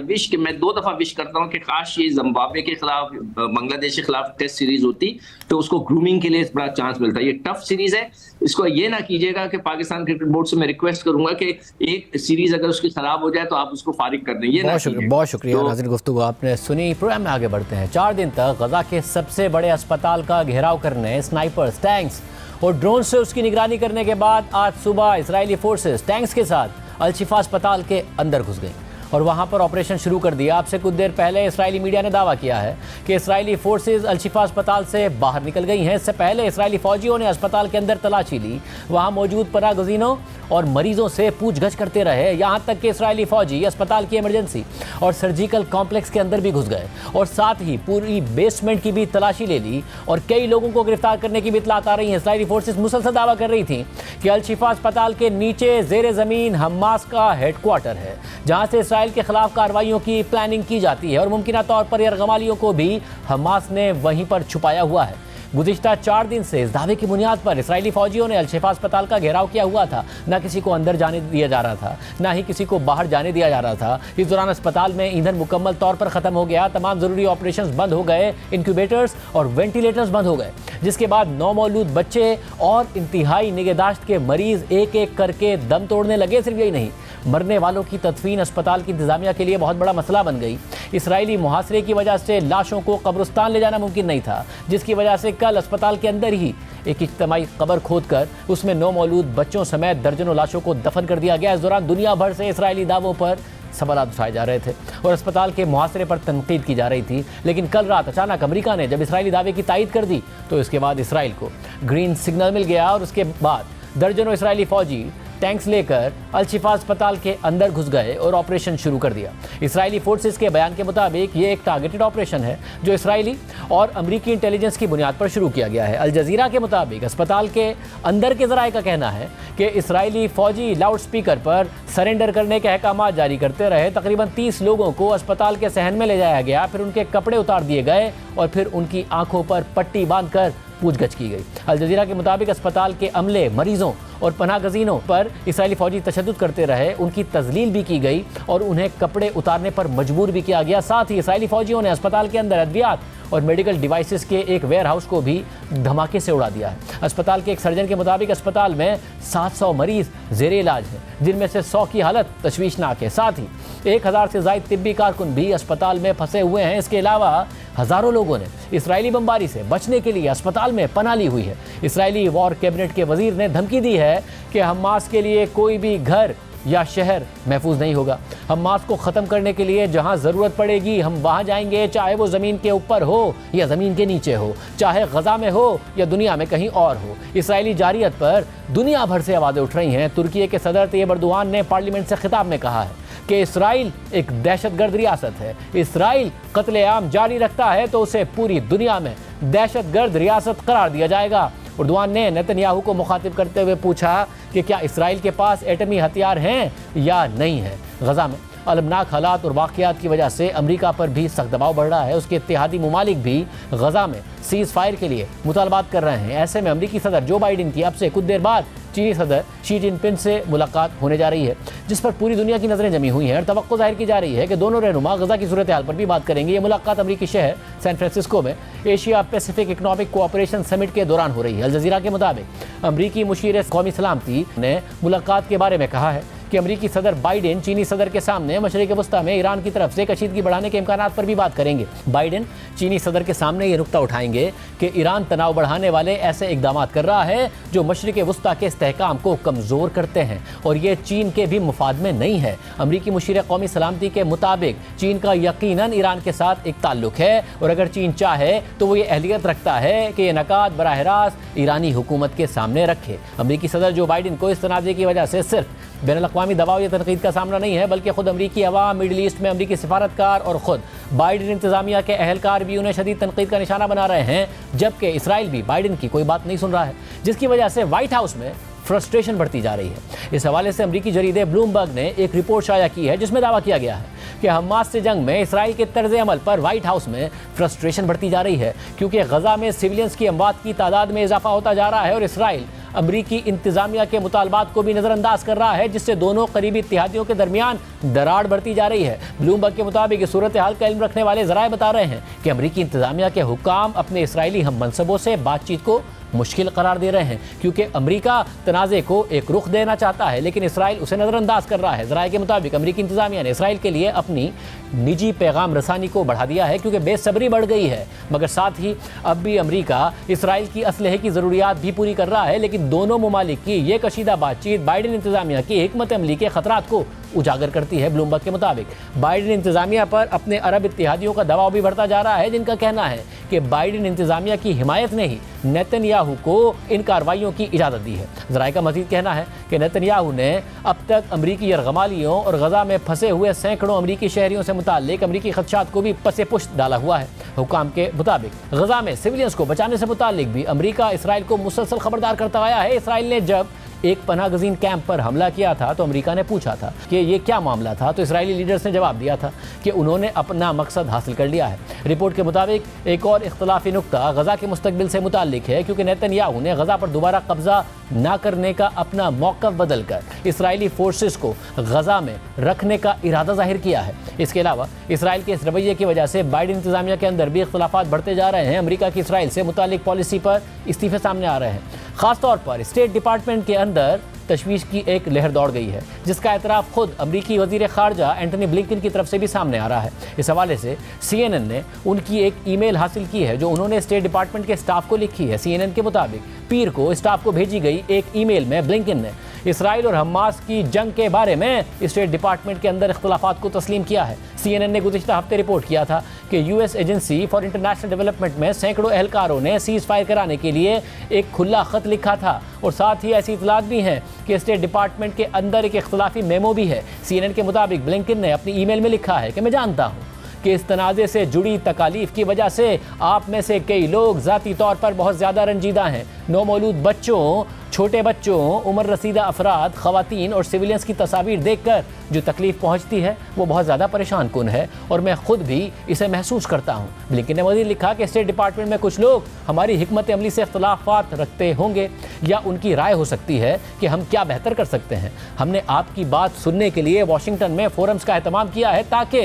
विश कि मैं 2 दफा विश करता हूँ कि काश ये जिम्बाब्वे के खिलाफ, बांग्लादेश के खिलाफ टेस्ट सीरीज होती, तो उसको ग्रूमिंग के लिए बड़ा चांस मिलता है। ये टफ सीरीज है, इसको ये ना कीजिएगा कि पाकिस्तान क्रिकेट बोर्ड से मैं रिक्वेस्ट करूंगा कि एक सीरीज अगर उसकी खराब हो जाए तो आप उसको फारिग कर दें। ये बहुत शुक्रिया नाज़रीन, गुफ्तगू आपने सुनी। प्रोग्राम में आगे बढ़ते हैं। 4 दिन तक गजा के सबसे बड़े अस्पताल का घेराव करने स्नाइपर्स, टैंक्स और ड्रोन से उसकी निगरानी करने के बाद आज सुबह इजरायली फोर्सेस टैंक्स के साथ अल-शिफा अस्पताल के अंदर घुस गई और वहां पर ऑपरेशन शुरू कर दिया। आपसे कुछ देर पहले इजरायली मीडिया ने दावा किया है कि इजरायली फोर्सेस अल-शिफा अस्पताल से बाहर निकल गई हैं। इससे पहले इजरायली फौजियों ने अस्पताल के अंदर तलाशी ली, वहां मौजूद पनागज़ीनों और मरीजों से पूछगछ करते रहे। यहां तक कि इजरायली फौजी अस्पताल की इमरजेंसी और सर्जिकल कॉम्प्लेक्स के अंदर भी घुस गए और साथ ही पूरी बेसमेंट की भी तलाशी ले ली और कई लोगों को गिरफ्तार करने की भी इतलात आ रही है। इजरायली फोर्सेस मुसलसल दावा कर रही थी कि अल-शिफा अस्पताल के नीचे ज़ेरे ज़मीन हमास का हेडक्वार्टर है, जहां से इसराइल के खिलाफ कार्रवाइयों की प्लानिंग की जाती है और मुमकिन तौर पर यरगमालियों को भी हमास ने वहीं पर छुपाया हुआ है। गुज़िश्ता 4 दिन से इस दावे की बुनियाद पर इजरायली फौजियों ने अल-शिफा अस्पताल का घेराव किया हुआ था। ना किसी को अंदर जाने दिया जा रहा था, ना ही किसी को बाहर जाने दिया जा रहा था। इस दौरान अस्पताल में ईंधन मुकम्मल तौर पर ख़त्म हो गया, तमाम ज़रूरी ऑपरेशंस बंद हो गए, इंक्यूबेटर्स और वेंटिलेटर्स बंद हो गए, जिसके बाद नौमौलूद बच्चे और इंतहाई निगहदाश्त के मरीज़ एक एक करके दम तोड़ने लगे। सिर्फ यही नहीं, मरने वालों की तदफीन अस्पताल की इंतजामिया के लिए बहुत बड़ा मसला बन गई। इसराइली मुहासरे की वजह से लाशों को कब्रिस्तान ले जाना मुमकिन नहीं था, जिसकी वजह से कल अस्पताल के अंदर ही एक इज्तिमाई कब्र खोदकर उसमें नौमौलूद बच्चों समेत दर्जनों लाशों को दफन कर दिया गया। इस दौरान दुनिया भर से इसराइली दावों पर सवाल उठाए जा रहे थे और अस्पताल के मुहासरे पर तनकीद की जा रही थी। लेकिन कल रात अचानक अमेरिका ने जब इसराइली दावे की तायद कर दी, तो इसके बाद इसराइल को ग्रीन सिग्नल मिल गया और उसके बाद दर्जनों इसराइली फौजी टैंक्स लेकर अल-शिफा अस्पताल के अंदर घुस गए और ऑपरेशन शुरू कर दिया। इसराइली फोर्सेस के बयान के मुताबिक ये एक टारगेटेड ऑपरेशन है जो इसराइली और अमरीकी इंटेलिजेंस की बुनियाद पर शुरू किया गया है। अल जजीरा के मुताबिक अस्पताल के अंदर के ज़राए का कहना है कि इसराइली फौजी लाउड स्पीकर पर सरेंडर करने के अहकाम जारी करते रहे। तकरीबन 30 लोगों को अस्पताल के सहन में ले जाया गया, फिर उनके कपड़े उतार दिए गए और फिर उनकी आंखों पर पट्टी बांधकर पूछगछ की गई। अल जजीरा के मुताबिक अस्पताल के अमले, मरीजों और पनाहगज़ीनों पर इसराइली फौजी तशद्दुद करते रहे, उनकी तजलील भी की गई और उन्हें कपड़े उतारने पर मजबूर भी किया गया। साथ ही इसराइली फौजियों ने अस्पताल के अंदर अद्वियात और मेडिकल डिवाइसेस के एक वेयर हाउस को भी धमाके से उड़ा दिया है। अस्पताल के एक सर्जन के मुताबिक अस्पताल में 700 मरीज ज़ेरे इलाज हैं, जिनमें से 100 की हालत तशवीशनाक है। साथ ही 1000 से ज़ायद तिब्बी कारकुन भी अस्पताल में फंसे हुए हैं। इसके अलावा हज़ारों लोगों ने इसराइली बमबारी से बचने के लिए अस्पताल में पनाह ली हुई है। इसराइली वॉर कैबिनेट के वजीर ने धमकी दी है कि हमास के लिए कोई भी घर या शहर महफूज नहीं होगा। हमास को ख़त्म करने के लिए जहां ज़रूरत पड़ेगी हम वहां जाएंगे, चाहे वो ज़मीन के ऊपर हो या ज़मीन के नीचे हो, चाहे गज़ा में हो या दुनिया में कहीं और हो। इसराइली जारियत पर दुनिया भर से आवाज़ें उठ रही हैं। तुर्की के सदर तैयब एर्दोगान ने पार्लियामेंट से खिताब में कहा है कि इसराइल एक दहशतगर्द रियासत है। इसराइल कत्लेआम जारी रखता है तो उसे पूरी दुनिया में दहशतगर्द रियासत करार दिया जाएगा। एर्दोगान ने नेतन्याहू को मुखातिब करते हुए पूछा कि क्या इसराइल के पास एटमी हथियार हैं या नहीं है। गजा में अलमनाक हालात और वाक़यात की वजह से अमेरिका पर भी सख्त दबाव बढ़ रहा है। उसके इत्तेहादी ममालिक भी गजा में सीज़ फायर के लिए मुतालबात कर रहे हैं। ऐसे में अमेरिकी सदर जो बाइडेन की अब से कुछ देर बाद चीनी सदर शी जिनपिंग से मुलाकात होने जा रही है, जिस पर पूरी दुनिया की नजरें जमी हुई हैं और तवक्को जाहिर की जा रही है कि दोनों रहनुमा गजा की सूरत हाल पर भी बात करेंगे। ये मुलाकात अमरीकी शहर सैन फ्रांसिस्को में Asia Pacific economic cooperation summit के दौरान हो रही है। अल जजीरा के मुताबिक अमरीकी मुशीर कौमी सलामती ने मुलाकात के बारे में कहा है कि अमरीकी सदर बाइडेन चीनी सदर के सामने मशरिक़ वस्ता में ईरान की तरफ से कशीदगी बढ़ाने के इम्कानात पर भी बात करेंगे। बाइडेन चीनी सदर के सामने ये नुक्ता उठाएंगे कि ईरान तनाव बढ़ाने वाले ऐसे इकदाम कर रहा है जो मशरिक़ वस्ता के इस्तेहकाम को कमज़ोर करते हैं और ये चीन के भी मुफाद में नहीं है। अमरीकी मुशीर कौमी सलामती के मुताबिक चीन का यकीनन ईरान के साथ एक ताल्लुक है और अगर चीन चाहे तो वो ये अहलियत रखता है कि ये नकात बराह रास्त ईरानी हुकूमत के सामने रखे। अमरीकी सदर जो बाइडेन को इस तनाज़े की वजह से सिर्फ बैनुल-अक़वामी दबाव या तनकीद का सामना नहीं है, बल्कि खुद अमरीकी अवाम, मिडल ईस्ट में अमरीकी सिफारतकार और खुद बाइडेन इंतजामिया के अहलकार भी उन्हें शदीद तनकीद का निशाना बना रहे हैं, जबकि इसराइल भी बाइडेन की कोई बात नहीं सुन रहा है, जिसकी वजह से व्हाइट हाउस में फ्रस्ट्रेशन बढ़ती जा रही है। इस हवाले से अमरीकी जरीदे ब्लूमबर्ग ने एक रिपोर्ट शाया की है जिसमें दावा किया गया है कि हमास से जंग में इसराइल के तर्ज अमल पर व्हाइट हाउस में फ्रस्ट्रेशन बढ़ती जा रही है, क्योंकि गजा में सिविलियंस की अमवात की तादाद में इजाफा होता जा रहा है और इसराइल अमरीकी इंतजामिया के मुतालबात को भी नज़रअंदाज कर रहा है, जिससे दोनों करीबी इत्तेहादियों के दरमियान दरार बढ़ती जा रही है। ब्लूमबर्ग के मुताबिक इस सूरत हाल का इल्म रखने वाले ज़राए बता रहे हैं कि अमरीकी इंतजामिया के हुक्काम अपने इसराइली हम मनसबों से बातचीत को मुश्किल करार दे रहे हैं, क्योंकि अमेरिका तनाज़े को एक रुख देना चाहता है लेकिन इसराइल उसे नज़रअंदाज कर रहा है। ज़राए के मुताबिक अमरीकी इंतजामिया ने इसराइल के लिए अपनी निजी पैगाम रसानी को बढ़ा दिया है, क्योंकि बेसब्री बढ़ गई है, मगर साथ ही अब भी अमेरिका इसराइल की असलहे की ज़रूरियात भी पूरी कर रहा है। लेकिन दोनों ममालिक की ये कशीदा बातचीत बाइडेन इंतजामिया की हिकमत अमली के खतरात को उजागर करती है। ब्लूमबर्ग के मुताबिक बाइडेन इंतजामिया पर अपने अरब इत्तेहादियों का दबाव भी बढ़ता जा रहा है, जिनका कहना है कि बाइडेन इंतजामिया की हिमायत ने ही नेतन्याहू को इन कार्रवाइयों की इजाज़त दी है। ज़राए का मज़ीद कहना है कि नेतन्याहू ने अब तक अमरीकी यरगमालियों और गजा में फंसे हुए सैकड़ों अमरीकी शहरियों से मुताल्लिक अमरीकी खदशात को भी पसे पुश्त डाला हुआ है। हुकाम के मुताबिक गजा में सिविलियंस को बचाने से मुताल्लिक भी अमरीका इसराइल को मुसलसल खबरदार करता आया है। इसराइल ने जब एक पनाह गज़ीन कैंप पर हमला किया था तो अमेरिका ने पूछा था कि ये क्या मामला था, तो इसराइली लीडर्स ने जवाब दिया था कि उन्होंने अपना मकसद हासिल कर लिया है। रिपोर्ट के मुताबिक एक और इख्तलाफी नुक्ता गजा के मुस्तकबिल से मुताल्लिक है, क्योंकि नेतन्याहू ने गजा पर दोबारा कब्जा ना करने का अपना मौक़िफ़ बदल कर इसराइली फोर्सेस को गजा में रखने का इरादा जाहिर किया है। इसके अलावा इसराइल के इस रवैये की वजह से बाइडेन इंतजामिया के अंदर भी इख्तलाफात बढ़ते जा रहे हैं। अमेरिका की इसराइल से मुताल्लिक पॉलिसी पर इस्तीफे सामने आ रहे हैं। ख़ासतौर पर स्टेट डिपार्टमेंट के अंदर तशवीश की एक लहर दौड़ गई है, जिसका एतराफ़ खुद अमरीकी वज़ीर ख़ारजा एंटनी ब्लिंकन की तरफ से भी सामने आ रहा है। इस हवाले से CNN ने उनकी एक ईमेल हासिल की है जो उन्होंने स्टेट डिपार्टमेंट के स्टाफ को लिखी है। CNN के मुताबिक पीर को स्टाफ को भेजी गई एक ईमेल में ब्लिंकन ने इसराइल और हमास की जंग के बारे में स्टेट डिपार्टमेंट के अंदर इख्तलाफात को तस्लीम किया है। CNN ने गुज़िश्ता हफ्ते रिपोर्ट किया था कि US agency for international development में सैकड़ों एहलकारों ने सीज़ फायर कराने के लिए एक खुला ख़त लिखा था और साथ ही ऐसी इतलात भी हैं कि स्टेट डिपार्टमेंट के अंदर एक इख्तलाफी मेमो भी है। CNN के मुताबिक ब्लिंकन ने अपनी ईमेल में लिखा है कि मैं जानता हूँ कि इस तनाज़े से जुड़ी तकालीफ की वजह से आप में से कई लोग ज़ाती तौर पर बहुत ज़्यादा रंजीदा हैं। नौमौलूद बच्चों, छोटे बच्चों, उम्र रसीदा अफराद, ख़वातीन और सिविलियंस की तस्वीर देखकर जो तकलीफ़ पहुँचती है वो बहुत ज़्यादा परेशान कुन है और मैं ख़ुद भी इसे महसूस करता हूँ। ब्लिंकन ने मज़ीद लिखा कि स्टेट डिपार्टमेंट में कुछ लोग हमारी हिकमत अमली से इख्तलाफात रखते होंगे या उनकी राय हो सकती है कि हम क्या बेहतर कर सकते हैं। हमने आपकी बात सुनने के लिए वाशिंगटन में फोरम्स का एहतमाम किया है ताकि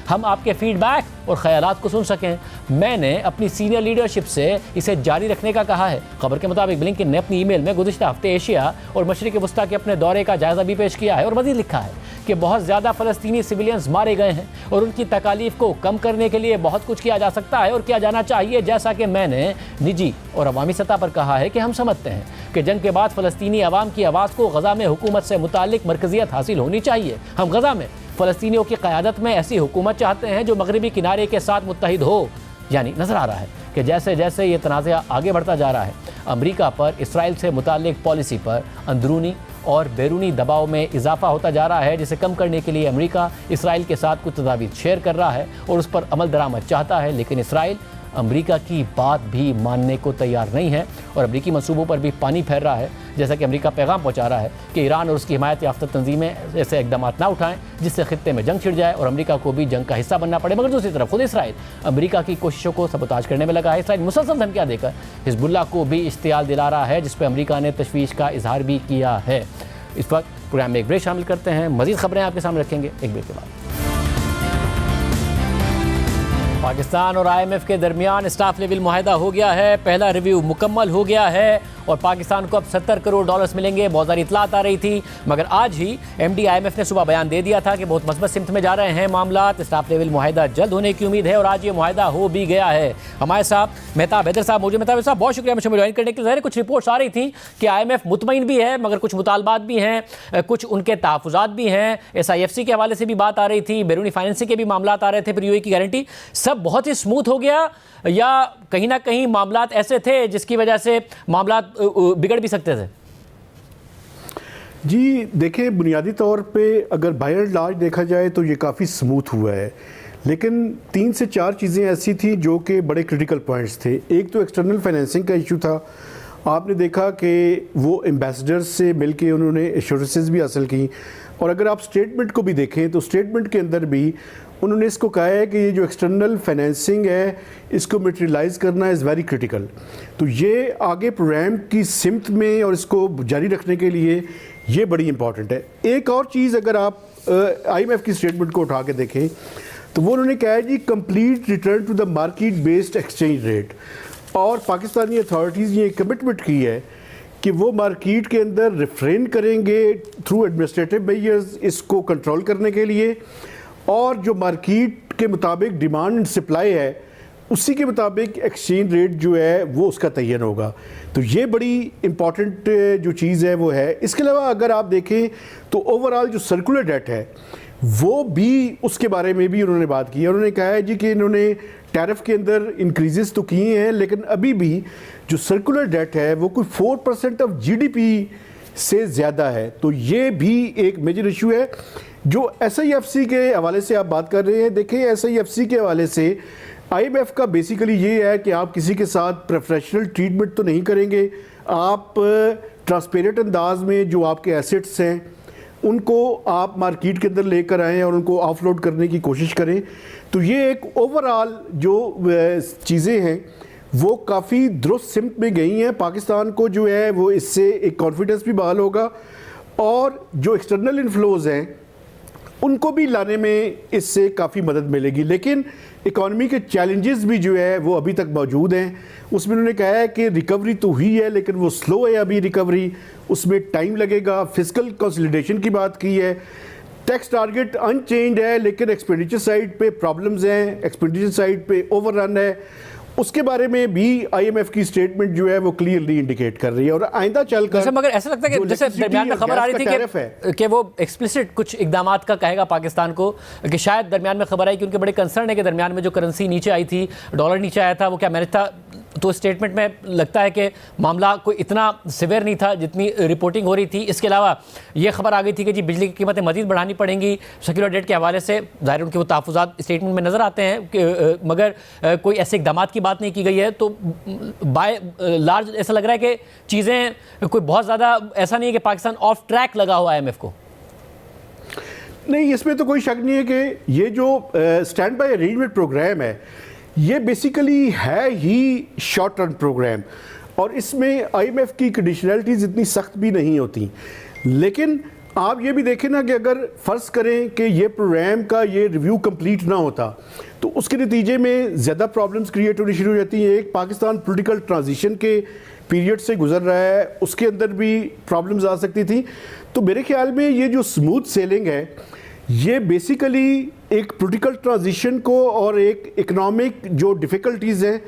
हम आपके फीडबैक और ख़यालात को सुन सकें। मैंने अपनी सीनियर लीडरशिप से इसे जारी रखने का कहा है। खबर के मुताबिक ब्लिंकन ने अपनी ईमेल में गुज़िश्ता हफ्ते एशिया और मशरिक़ वस्ता के अपने दौरे का जायज़ा भी पेश किया है और मज़ीद लिखा है कि बहुत ज़्यादा फ़लस्तीनी सिविलियंस मारे गए हैं और उनकी तकालीफ को कम करने के लिए बहुत कुछ किया जा सकता है और किया जाना चाहिए, जैसा कि मैंने निजी और अवामी सतह पर कहा है कि हम समझते हैं कि जंग के बाद फ़लस्तीनी अवाम की आवाज़ को गज़ा में हुकूमत से मुताल्लिक मरकज़ियत हासिल होनी चाहिए। हम गज़ा में फ़लस्तीनियों की क़यादत में ऐसी हुकूमत चाहते हैं जो मगरबी किनारे के साथ मुत्तहिद हो। यानी नज़र आ रहा है कि जैसे जैसे ये तनाज़ा आगे बढ़ता जा रहा है, अमेरिका पर इसराइल से मुताल्लिक पॉलिसी पर अंदरूनी और बैरूनी दबाव में इजाफा होता जा रहा है, जिसे कम करने के लिए अमेरिका इसराइल के साथ कुछ तजावीज़ शेयर कर रहा है और उस पर अमल दरामद चाहता है। लेकिन इसराइल अमेरिका की बात भी मानने को तैयार नहीं है और अमेरिकी मंसूबों पर भी पानी फेर रहा है, जैसा कि अमेरिका पैगाम पहुंचा रहा है कि ईरान और उसकी हिमायत याफ्ता तंजीमें ऐसे इकदाम ना उठाएं जिससे खित्ते में जंग छिड़ जाए और अमेरिका को भी जंग का हिस्सा बनना पड़े। मगर दूसरी तरफ खुद इसराइल अमेरिका की कोशिशों को सबोताज करने में लगा है। इसराइल मुसलसल धमकियां देकर हिजबुल्लाह को भी इश्तियाल दिला रहा है, जिस पर अमेरिका ने तशवीश का इजहार भी किया है। इस वक्त प्रोग्राम में एक ब्रेक शामिल करते हैं, मजीद खबरें आपके सामने रखेंगे एक ब्रेक के बाद। पाकिस्तान और IMF के दरमियान स्टाफ लेवल मुआहदा हो गया है, पहला रिव्यू मुकम्मल हो गया है और पाकिस्तान को अब $70 करोड़ मिलेंगे। बहुत सारी इतलात आ रही थी, मगर आज ही MD IMF ने सुबह बयान दे दिया था कि बहुत मस्बत सिमत में जा रहे हैं मामलात। स्टाफ लेवल मुआहदा जल्द होने की उम्मीद है और आज ये मुआहदा हो भी गया है। हमारे साथ मेहताब हैदर साहब मौजूद। मेहताब साहब, बहुत शुक्रिया मुझे ज्वाइन करने के लिए। कुछ रिपोर्ट्स आ रही थी कि IMF मुतमईन भी है, मगर कुछ मुतालबात भी हैं, कुछ उनके तहफ़्फ़ुज़ात भी हैं। SIFC के हवाले से भी बात आ रही थी, बैरूनी फाइनेंसिंग के भी मामलात आ रहे थे, फिर UAE की गारंटी, सब बहुत ही स्मूथ हो गया या कहीं ना कहीं मामलात ऐसे थे जिसकी वजह से मामलात बिगड़ भी सकते थे? जी देखें, बुनियादी तौर पे अगर बाय एंड लार्ज देखा जाए तो ये काफ़ी स्मूथ हुआ है, लेकिन 3 से 4 चीज़ें ऐसी थी जो कि बड़े क्रिटिकल पॉइंट्स थे। एक तो एक्सटर्नल फाइनेंसिंग का इशू था। आपने देखा कि वो एम्बेसडर्स से मिलके उन्होंने एश्योरेंसेस भी हासिल की और अगर आप स्टेटमेंट को भी देखें तो स्टेटमेंट के अंदर भी उन्होंने इसको कहा है कि ये जो एक्सटर्नल फाइनेंसिंग है इसको मटेरियलाइज करना इज़ वेरी क्रिटिकल। तो ये आगे प्रोग्राम की सिमत में और इसको जारी रखने के लिए ये बड़ी इंपॉर्टेंट है। एक और चीज़ अगर आप IMF की स्टेटमेंट को उठा के देखें तो वो उन्होंने कहा है जी complete return to the market based exchange rate, और पाकिस्तानी अथॉरिटीज़ ये कमिटमेंट की है कि वो मार्केट के अंदर रिफ्रेन करेंगे थ्रू एडमिनिस्ट्रेटिव मेजर्स इसको कंट्रोल करने के लिए, और जो मार्केट के मुताबिक डिमांड एंड सप्लाई है उसी के मुताबिक एक्सचेंज रेट जो है वो उसका तयन होगा। तो ये बड़ी इंपॉर्टेंट जो चीज़ है वो है। इसके अलावा अगर आप देखें तो ओवरऑल जो सर्कुलर डेट है वो भी उसके बारे में भी उन्होंने बात की है। उन्होंने कहा है जी कि इन्होंने टैरिफ के अंदर इंक्रीजेस तो किए हैं, लेकिन अभी भी जो सर्कुलर डेट है वो कोई 4% ऑफ GDP से ज़्यादा है। तो ये भी एक मेजर इशू है। जो SIFC के हवाले से आप बात कर रहे हैं, देखें SIFC के हवाले से IMF का बेसिकली ये है कि आप किसी के साथ प्रेफरेंशियल ट्रीटमेंट तो नहीं करेंगे, आप ट्रांसपेरेंट अंदाज में जो आपके एसेट्स हैं उनको आप मार्केट के अंदर लेकर आएँ और उनको ऑफलोड करने की कोशिश करें। तो ये एक ओवरऑल जो चीज़ें हैं वो काफ़ी दुरुस्त सिमत में गई हैं। पाकिस्तान को जो है वो इससे एक कॉन्फिडेंस भी बहाल होगा और जो एक्सटर्नल इन्फ्लोज हैं उनको भी लाने में इससे काफ़ी मदद मिलेगी। लेकिन इकॉनमी के चैलेंजेस भी जो है वो अभी तक मौजूद हैं। उसमें उन्होंने कहा है कि रिकवरी तो हुई है लेकिन वो स्लो है अभी रिकवरी, उसमें टाइम लगेगा। फिस्कल कंसोलिडेशन की बात की है, टैक्स टारगेट अनचेंज है लेकिन एक्सपेंडिचर साइड पे प्रॉब्लम्स हैं, एक्सपेंडिचर साइड पे ओवररन है। उसके बारे में भी IMF की स्टेटमेंट जो है वो क्लियरली इंडिकेट कर रही है और आइंदा चलकर मगर ऐसा लगता है कि जैसे दरमियान में खबर आ रही थी कि वो एक्सप्लिसिट कुछ इकदामात का कहेगा पाकिस्तान को, कि शायद दरमियान में खबर आई कि उनके बड़े कंसर्न है कि दरमियान में जो करेंसी नीचे आई थी, डॉलर नीचे आया था, वो क्या मैनेज था। तो स्टेटमेंट में लगता है कि मामला कोई इतना सिवियर नहीं था जितनी रिपोर्टिंग हो रही थी। इसके अलावा ये खबर आ गई थी कि जी बिजली की कीमतें मज़ीद बढ़ानी पड़ेंगी सर्कुलर डेट के हवाले से। ज़ाहिर उनके वो तहफ़्फ़ुज़ात स्टेटमेंट में नज़र आते हैं मगर कोई ऐसे इक़दामात की बात नहीं की गई है। तो बाय लार्ज ऐसा लग रहा है कि चीज़ें कोई बहुत ज़्यादा ऐसा नहीं है कि पाकिस्तान ऑफ ट्रैक लगा हुआ IMF को। नहीं, इसमें तो कोई शक नहीं है कि ये जो स्टैंड बाय अरेंजमेंट प्रोग्राम है ये बेसिकली है ही शॉर्ट टर्म प्रोग्राम और इसमें IMF की कंडीशनैलिटीज़ इतनी सख्त भी नहीं होती। लेकिन आप ये भी देखें ना कि अगर फ़र्ज़ करें कि ये प्रोग्राम का ये रिव्यू कंप्लीट ना होता तो उसके नतीजे में ज़्यादा प्रॉब्लम्स क्रिएट होनी शुरू हो जाती हैं। एक पाकिस्तान पॉलिटिकल ट्रांजिशन के पीरियड से गुजर रहा है, उसके अंदर भी प्रॉब्लम्स आ सकती थी। तो मेरे ख्याल में ये जो स्मूथ सेलिंग है ये बेसिकली एक पॉलिटिकल ट्रांजिशन को और एक इकोनॉमिक जो डिफ़िकल्टीज़ हैं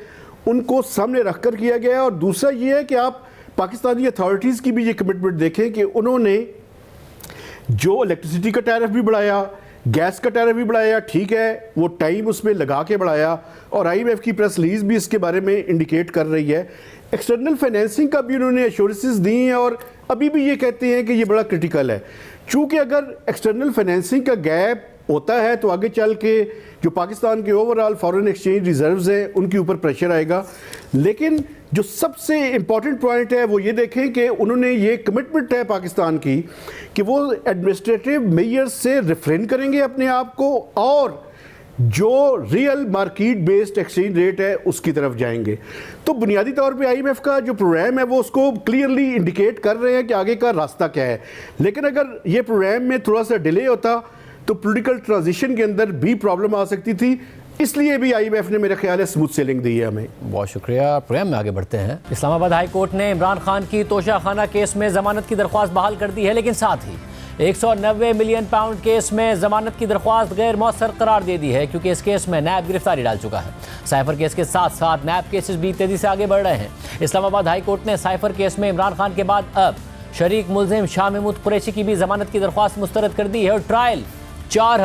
उनको सामने रख कर किया गया है। और दूसरा ये है कि आप पाकिस्तानी अथॉरिटीज़ की भी ये कमिटमेंट देखें कि उन्होंने जो इलेक्ट्रिसिटी का टैरिफ भी बढ़ाया, गैस का टैरिफ भी बढ़ाया, ठीक है वो टाइम उसमें लगा के बढ़ाया और IMF की प्रेस रिलीज भी इसके बारे में इंडिकेट कर रही है। एक्सटर्नल फाइनेंसिंग का भी उन्होंने एश्योरेंसेस दी हैं और अभी भी ये कहते हैं कि ये बड़ा क्रिटिकल है। चूँकि अगर एक्सटर्नल फाइनेंसिंग का गैप होता है तो आगे चल के जो पाकिस्तान के ओवरऑल फॉरेन एक्सचेंज रिजर्व्स हैं उनके ऊपर प्रेशर आएगा। लेकिन जो सबसे इम्पॉर्टेंट पॉइंट है वो ये देखें कि उन्होंने ये कमिटमेंट है पाकिस्तान की कि वो एडमिनिस्ट्रेटिव मेजर्स से रिफ्रेन करेंगे अपने आप को और जो real market based exchange rate है उसकी तरफ जाएंगे। तो बुनियादी तौर पे आईएमएफ का जो प्रोग्राम है वो उसको क्लियरली इंडिकेट कर रहे हैं कि आगे का रास्ता क्या है। लेकिन अगर ये प्रोग्राम में थोड़ा सा डिले होता तो पॉलिटिकल ट्रांजिशन के अंदर भी प्रॉब्लम आ सकती थी, इसलिए भी आईएमएफ ने मेरा ख्याल है स्मूथ सेलिंग दी है हमें। बहुत शुक्रिया। प्रोग्राम में आगे बढ़ते हैं। इस्लामाबाद हाई कोर्ट ने इमरान खान की तोशाखाना केस में जमानत की दरख्वास्त बहाल कर दी है, लेकिन साथ ही 190 मिलियन पाउंड केस में जमानत की दरख्वास्त गैर मौसर करार दे दी है, क्योंकि इस केस में नैब गिरफ्तारी डाल चुका है। साइफर केस के साथ साथ नैब केसेस भी तेजी से आगे बढ़ रहे हैं। इस्लामाबाद हाई कोर्ट ने साइफर केस में इमरान खान के बाद अब शरीक मुलजिम शाह महमूद कुरैशी की भी जमानत की दरख्वास्त मुस्तरद कर दी है और ट्रायल 4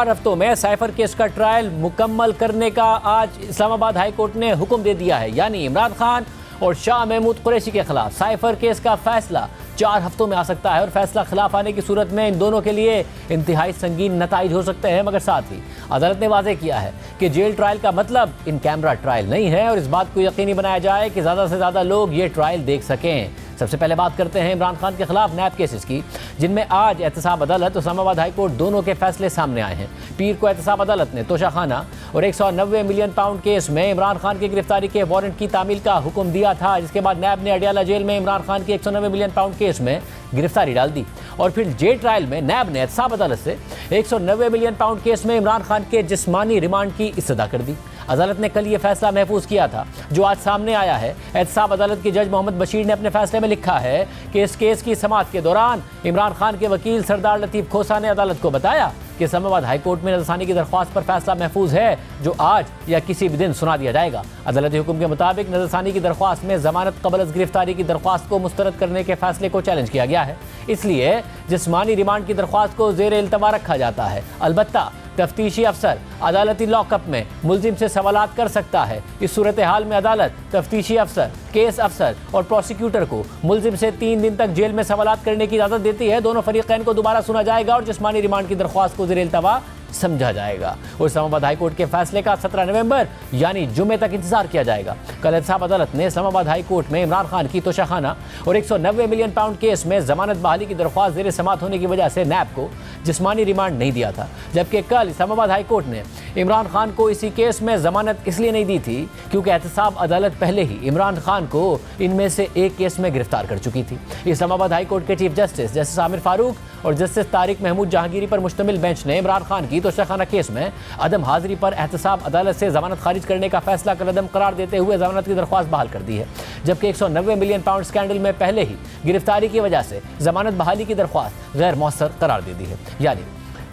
हफ्तों में साइफर केस का ट्रायल मुकम्मल करने का आज इस्लामाबाद हाई कोर्ट ने हुक्म दे दिया है। यानी इमरान खान और शाह महमूद कुरैशी के खिलाफ साइफर केस का फैसला 4 हफ्तों में आ सकता है और फैसला खिलाफ आने की सूरत में इन दोनों के लिए इंतहाई संगीन नताइज हो सकते हैं। मगर साथ ही अदालत ने वाज़ेह किया है कि जेल ट्रायल का मतलब इन कैमरा ट्रायल नहीं है और इस बात को यकीनी बनाया जाए कि ज़्यादा से ज़्यादा लोग ये ट्रायल देख सकें। सबसे पहले बात करते हैं इमरान खान के खिलाफ नैब केसेस की, जिनमें आज एहतसाब अदालत और इस्लामाबाद हाई कोर्ट दोनों के फैसले सामने आए हैं। पीर को एहतसाब अदालत ने तोशाखाना और 190 मिलियन पाउंड केस में इमरान खान की गिरफ्तारी के वारंट की तामील का हुक्म दिया था, जिसके बाद नैब ने अडियाला जेल में इमरान खान की 190 मिलियन पाउंड केस में गिरफ्तारी डाल दी और फिर जेल ट्रायल में नैब ने एहतसाब अदालत से 190 मिलियन पाउंड केस में इमरान खान के जिस्मानी रिमांड की इस्तदा कर दी। अदालत ने कल ये फैसला महफूज किया था जो आज सामने आया है। एहतसाब अदालत के जज मोहम्मद बशीर ने अपने फैसले में लिखा है कि इस केस की समाअत के दौरान इमरान खान के वकील सरदार लतीफ़ खोसा ने अदालत को बताया कि इस्लामाबाद हाई कोर्ट में नज़रसानी की दरख्वास्त पर फैसला महफूज है जो आज या किसी भी दिन सुना दिया जाएगा। अदालती हुक्म के मुताबिक नज़रसानी की दरख्वास्त में जमानत कबल अज़ गिरफ्तारी की दरख्वास्त को मुस्तरद करने के फैसले को चैलेंज किया गया है, इसलिए जिस्मानी रिमांड की दरख्वास्त को ज़ेर इल्तवा रखा जाता है। अलबत्ता तफ्तीशी अफसर अदालती लॉकअप में मुलजिम से सवालात कर सकता है। इस सूरत हाल में अदालत तफ्तीशी अफसर, केस अफसर और प्रोसिक्यूटर को मुलजिम से 3 दिन तक जेल में सवालात करने की इजाज़त देती है। दोनों फरीक़ैन को दोबारा सुना जाएगा और जिस्मानी रिमांड की दरख्वास्त को ज़ेर इल्तवा समझा जाएगा और इस्लामाबाद हाई कोर्ट के फैसले का 17 नवंबर यानी जुमे तक इंतजार किया जाएगा। कल एहतसाब अदालत ने इस्लामाबाद हाई कोर्ट में इमरान खान की तोशाखाना और 190 मिलियन पाउंड केस में जमानत बहाली की दरख्वास्त ज़ेर समाअत होने की वजह से नैब को जिस्मानी रिमांड नहीं दिया था, जबकि कल इस्लामाबाद हाई कोर्ट ने इमरान खान को इसी केस में जमानत इसलिए नहीं दी थी क्योंकि एहतसाब अदालत पहले ही इमरान खान को इनमें से एक केस में गिरफ्तार कर चुकी थी। इस्लामाबाद हाई कोर्ट के चीफ जस्टिस आमिर फारूक और जस्टिस तारिक महमूद जहांगीरी पर मुश्तमिल बेंच ने इमरान खान की तोशाखाना केस में अदम हाजिरी पर एहतसाब अदालत से जमानत खारिज करने का फैसला कलअदम करार देते हुए जमानत की दरख्वास्त बहाल कर दी है, जबकि 190 मिलियन पाउंड स्कैंडल में पहले ही गिरफ्तारी की वजह से जमानत बहाली की दरख्वास्त गैर मौसर करार दे दी है। यानी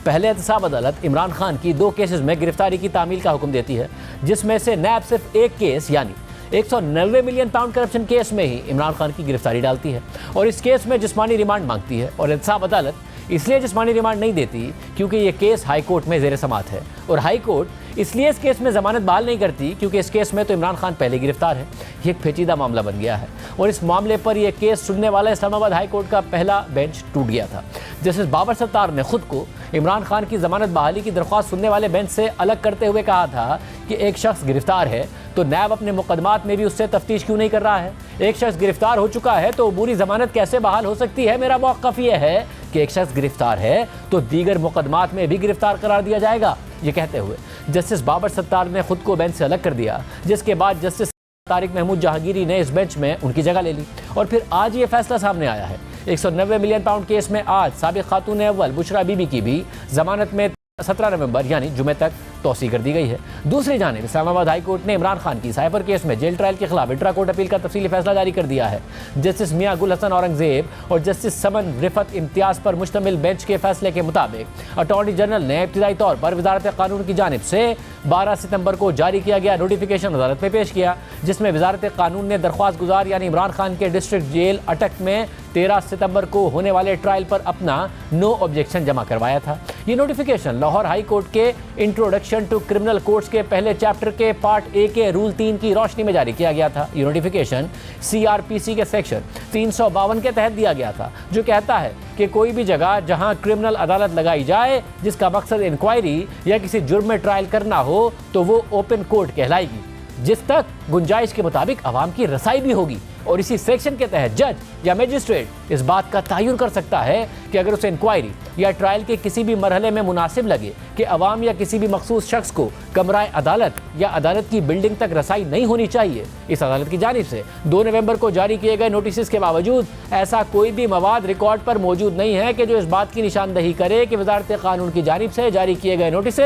पहले एहतसाब अदालत इमरान खान की 2 केसेस में गिरफ्तारी की तामील का हुक्म देती है, जिसमें से नैब सिर्फ एक केस यानी 190 मिलियन पाउंड करप्शन केस में ही इमरान खान की गिरफ्तारी डालती है और इस केस में जिस्मानी रिमांड मांगती है। और एहतसाब अदालत इसलिए जिस्मानी रिमांड नहीं देती क्योंकि ये केस हाई कोर्ट में ज़ेर समाअत है और हाई कोर्ट इसलिए इस केस में ज़मानत बहाल नहीं करती क्योंकि इस केस में तो इमरान खान पहले गिरफ्तार है। ये एक पेचीदा मामला बन गया है और इस मामले पर यह केस सुनने वाला इस्लामाबाद हाई कोर्ट का पहला बेंच टूट गया था। जस्टिस बाबर सत्तार ने खुद को इमरान खान की ज़मानत बहाली की दरख्वास्त सुनने वाले बेंच से अलग करते हुए कहा था कि एक शख्स गिरफ्तार है तो नैब अपने मुकदमात में भी उससे तफ्तीश क्यों नहीं कर रहा है। एक शख्स गिरफ्तार हो चुका है तो अबूरी ज़मानत कैसे बहाल हो सकती है। मेरा मौक़िफ़ यह है कि एक शख्स गिरफ्तार है तो दीगर मुकदमात में भी गिरफ्तार करार दिया जाएगा। ये कहते हुए जस्टिस बाबर सत्तार ने खुद को बेंच से अलग कर दिया, जिसके बाद जस्टिस तारिक महमूद जहांगीरी ने इस बेंच में उनकी जगह ले ली और फिर आज ये फैसला सामने आया है। 190 मिलियन पाउंड केस में आज साबिक़ खातून अव्वल बुशरा बीबी की भी जमानत में 17 नवंबर यानी जुमे तक तौसी कर दी गई है। दूसरी जानिब इस्लामाबाद हाई कोर्ट ने इमरान खान की साइफर केस में जेल ट्रायल के खिलाफ इंट्रा कोर्ट अपील का तफसीली फैसला जारी कर दिया है। जस्टिस मियां गुल हसन औरंगजेब और जस्टिस समन रिफत इम्तियाज़ पर मुश्तमिल बेंच के फैसले के मुताबिक अटॉर्नी जनरल ने इब्तिदाई तौर पर वजारत कानून की जानिब से 12 सितंबर को जारी किया गया नोटिफिकेशन अदालत में पेश किया, जिसमें वजारत कानून ने दरख्वास्त गुजार यानी इमरान खान के डिस्ट्रिक्ट जेल अटक में 13 सितंबर को होने वाले ट्रायल पर अपना नो ऑब्जेक्शन जमा करवाया था। ये नोटिफिकेशन लाहौर हाई कोर्ट के इंट्रोडक्शन टू क्रिमिनल कोर्ट्स के पहले चैप्टर के पार्ट ए के रूल 3 की रोशनी में जारी किया गया था। ये नोटिफिकेशन CRPC के सेक्शन 352 के तहत दिया गया था, जो कहता है कि कोई भी जगह जहां क्रिमिनल अदालत लगाई जाए जिसका मकसद इंक्वायरी या किसी जुर्म में ट्रायल करना हो तो वो ओपन कोर्ट कहलाएगी, जिस तक गुंजाइश के मुताबिक आवाम की रसाई भी होगी। और इसी सेक्शन के तहत जज या मजिस्ट्रेट इस बात का तयन कर सकता है कि अगर उसे इंक्वायरी या ट्रायल के किसी भी मरहले में मुनासिब लगे कि अवाम या किसी भी मखसूस शख्स को कमराए अदालत या अदालत की बिल्डिंग तक रसाई नहीं होनी चाहिए। इस अदालत की जानिब से 2 नवंबर को जारी किए गए नोटिस के बावजूद ऐसा कोई भी मवाद रिकॉर्ड पर मौजूद नहीं है कि जो इस बात की निशानदही करे कि वजारत कानून की जानिब से जारी किए गए नोटिस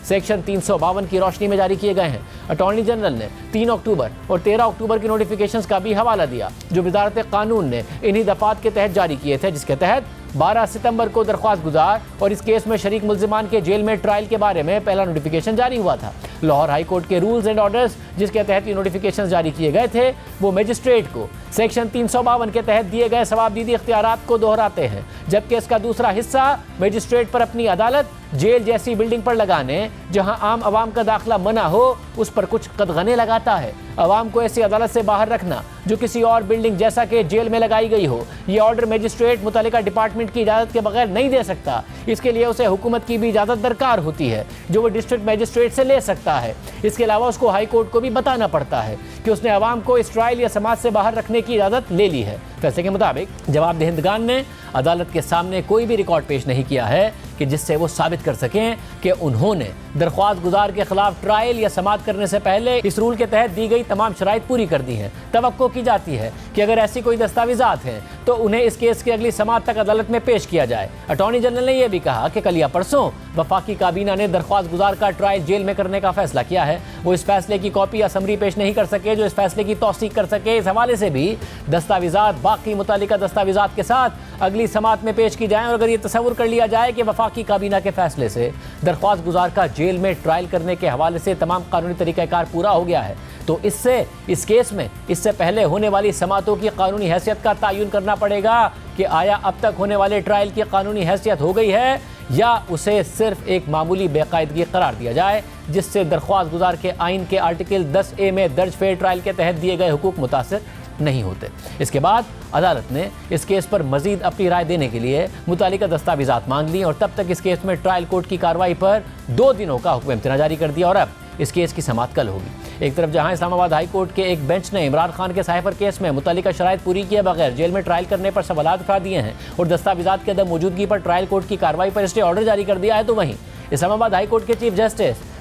सेक्शन 352 की रोशनी में जारी किए गए हैं। अटॉर्नी जनरल ने 3 अक्टूबर और 13 अक्टूबर के नोटिफिकेशंस का भी हवाला दिया जो वजारत कानून ने इन्हीं दफात के तहत जारी किए थे, जिसके तहत 12 सितंबर को दरख्वास्त गुजार और इस केस में शरीक मुल्जिमान के जेल में ट्रायल के बारे में पहला नोटिफिकेशन जारी हुआ था। लाहौर हाई कोर्ट के रूल्स एंड ऑर्डर्स जिसके तहत ये नोटिफिकेशन जारी किए गए थे वो मजिस्ट्रेट को सेक्शन 352 के तहत दिए गए सवाबदीदी इख्तियारात को दोहराते हैं, जबकि इसका दूसरा हिस्सा मजिस्ट्रेट पर अपनी अदालत जेल जैसी बिल्डिंग पर लगाने जहां आम आवाम का दाखिला मना हो उस पर कुछ कदगने लगाता है। अवाम को ऐसी अदालत से बाहर रखना जो किसी और बिल्डिंग जैसा कि जेल में लगाई गई हो, ये ऑर्डर मजिस्ट्रेट मुतल्लिका डिपार्टमेंट की इजाज़त के बगैर नहीं दे सकता। इसके लिए उसे हुकूमत की भी इजाज़त दरकार होती है जो वो डिस्ट्रिक्ट मजिस्ट्रेट से ले सकता है। इसके अलावा उसको हाई कोर्ट को भी बताना पड़ता है कि उसने अवाम को इस ट्रायल या समाज से बाहर रखने की इजाज़त ले ली है। फैसले के मुताबिक जवाबदेहिंदगान ने अदालत के सामने कोई भी रिकॉर्ड पेश नहीं किया है कि जिससे वो साबित कर सकें कि उन्होंने दरख्वास्त गुजार के खिलाफ ट्रायल या समाअत करने से पहले इस रूल के तहत दी गई तमाम शराइत पूरी कर दी हैं। तवक्को की जाती है कि अगर ऐसी कोई दस्तावेजात हैं तो उन्हें इस केस की अगली समाअत तक अदालत में पेश किया जाए। अटॉर्नी जनरल ने यह भी कहा कि कल या परसों वफाकी काबीना ने दरख्वास्त गुजार का ट्रायल जेल में करने का फैसला किया है। वो इस फैसले की कॉपी या समरी पेश नहीं कर सके जो इस फैसले की तौसीक कर सके। इस हवाले से भी दस्तावेजात बाकी मुतालिका दस्तावेजात के साथ अगली समाअत में पेश की जाएं और अगर ये तस्वुर कर लिया जाए कि वफाकी काबीना के फैसले से दरख्वास्त गुजार का जेल में ट्रायल करने के हवाले से तमाम कानूनी तरीक़ाकार पूरा हो गया है तो इससे इस केस में इससे पहले होने वाली समाअतों की कानूनी हैसियत का तयन करना पड़ेगा कि आया अब तक होने वाले ट्रायल की कानूनी हैसियत हो गई है या उसे सिर्फ एक मामूली बेकायदगी करार दिया जाए जिससे दरख्वास्त गुजार के आइन के आर्टिकल 10A में दर्ज फेयर ट्रायल के तहत दिए गए हुकूक मुतासिर नहीं होते। इसके बाद अदालत ने इस केस पर मजीद अपनी राय देने के लिए मुतालिका दस्तावेजात मांग ली और तब तक इस केस में ट्रायल कोर्ट की कार्रवाई पर 2 दिनों का हुक्म इम्तना जारी कर दिया और अब इस केस की समाअत कल होगी। एक तरफ जहां इस्लामाबाद हाई कोर्ट के एक बेंच ने इमरान खान के साइफर केस में मुतालिका शराइत पूरी किए बगैर जेल में ट्रायल करने पर सवालात उठा दिए हैं और दस्तावेजात के अदम मौजूदगी पर ट्रायल कोर्ट की कार्रवाई पर स्टे ऑर्डर जारी कर दिया है, तो वहीं इस्लामाबाद हाई कोर्ट के चीफ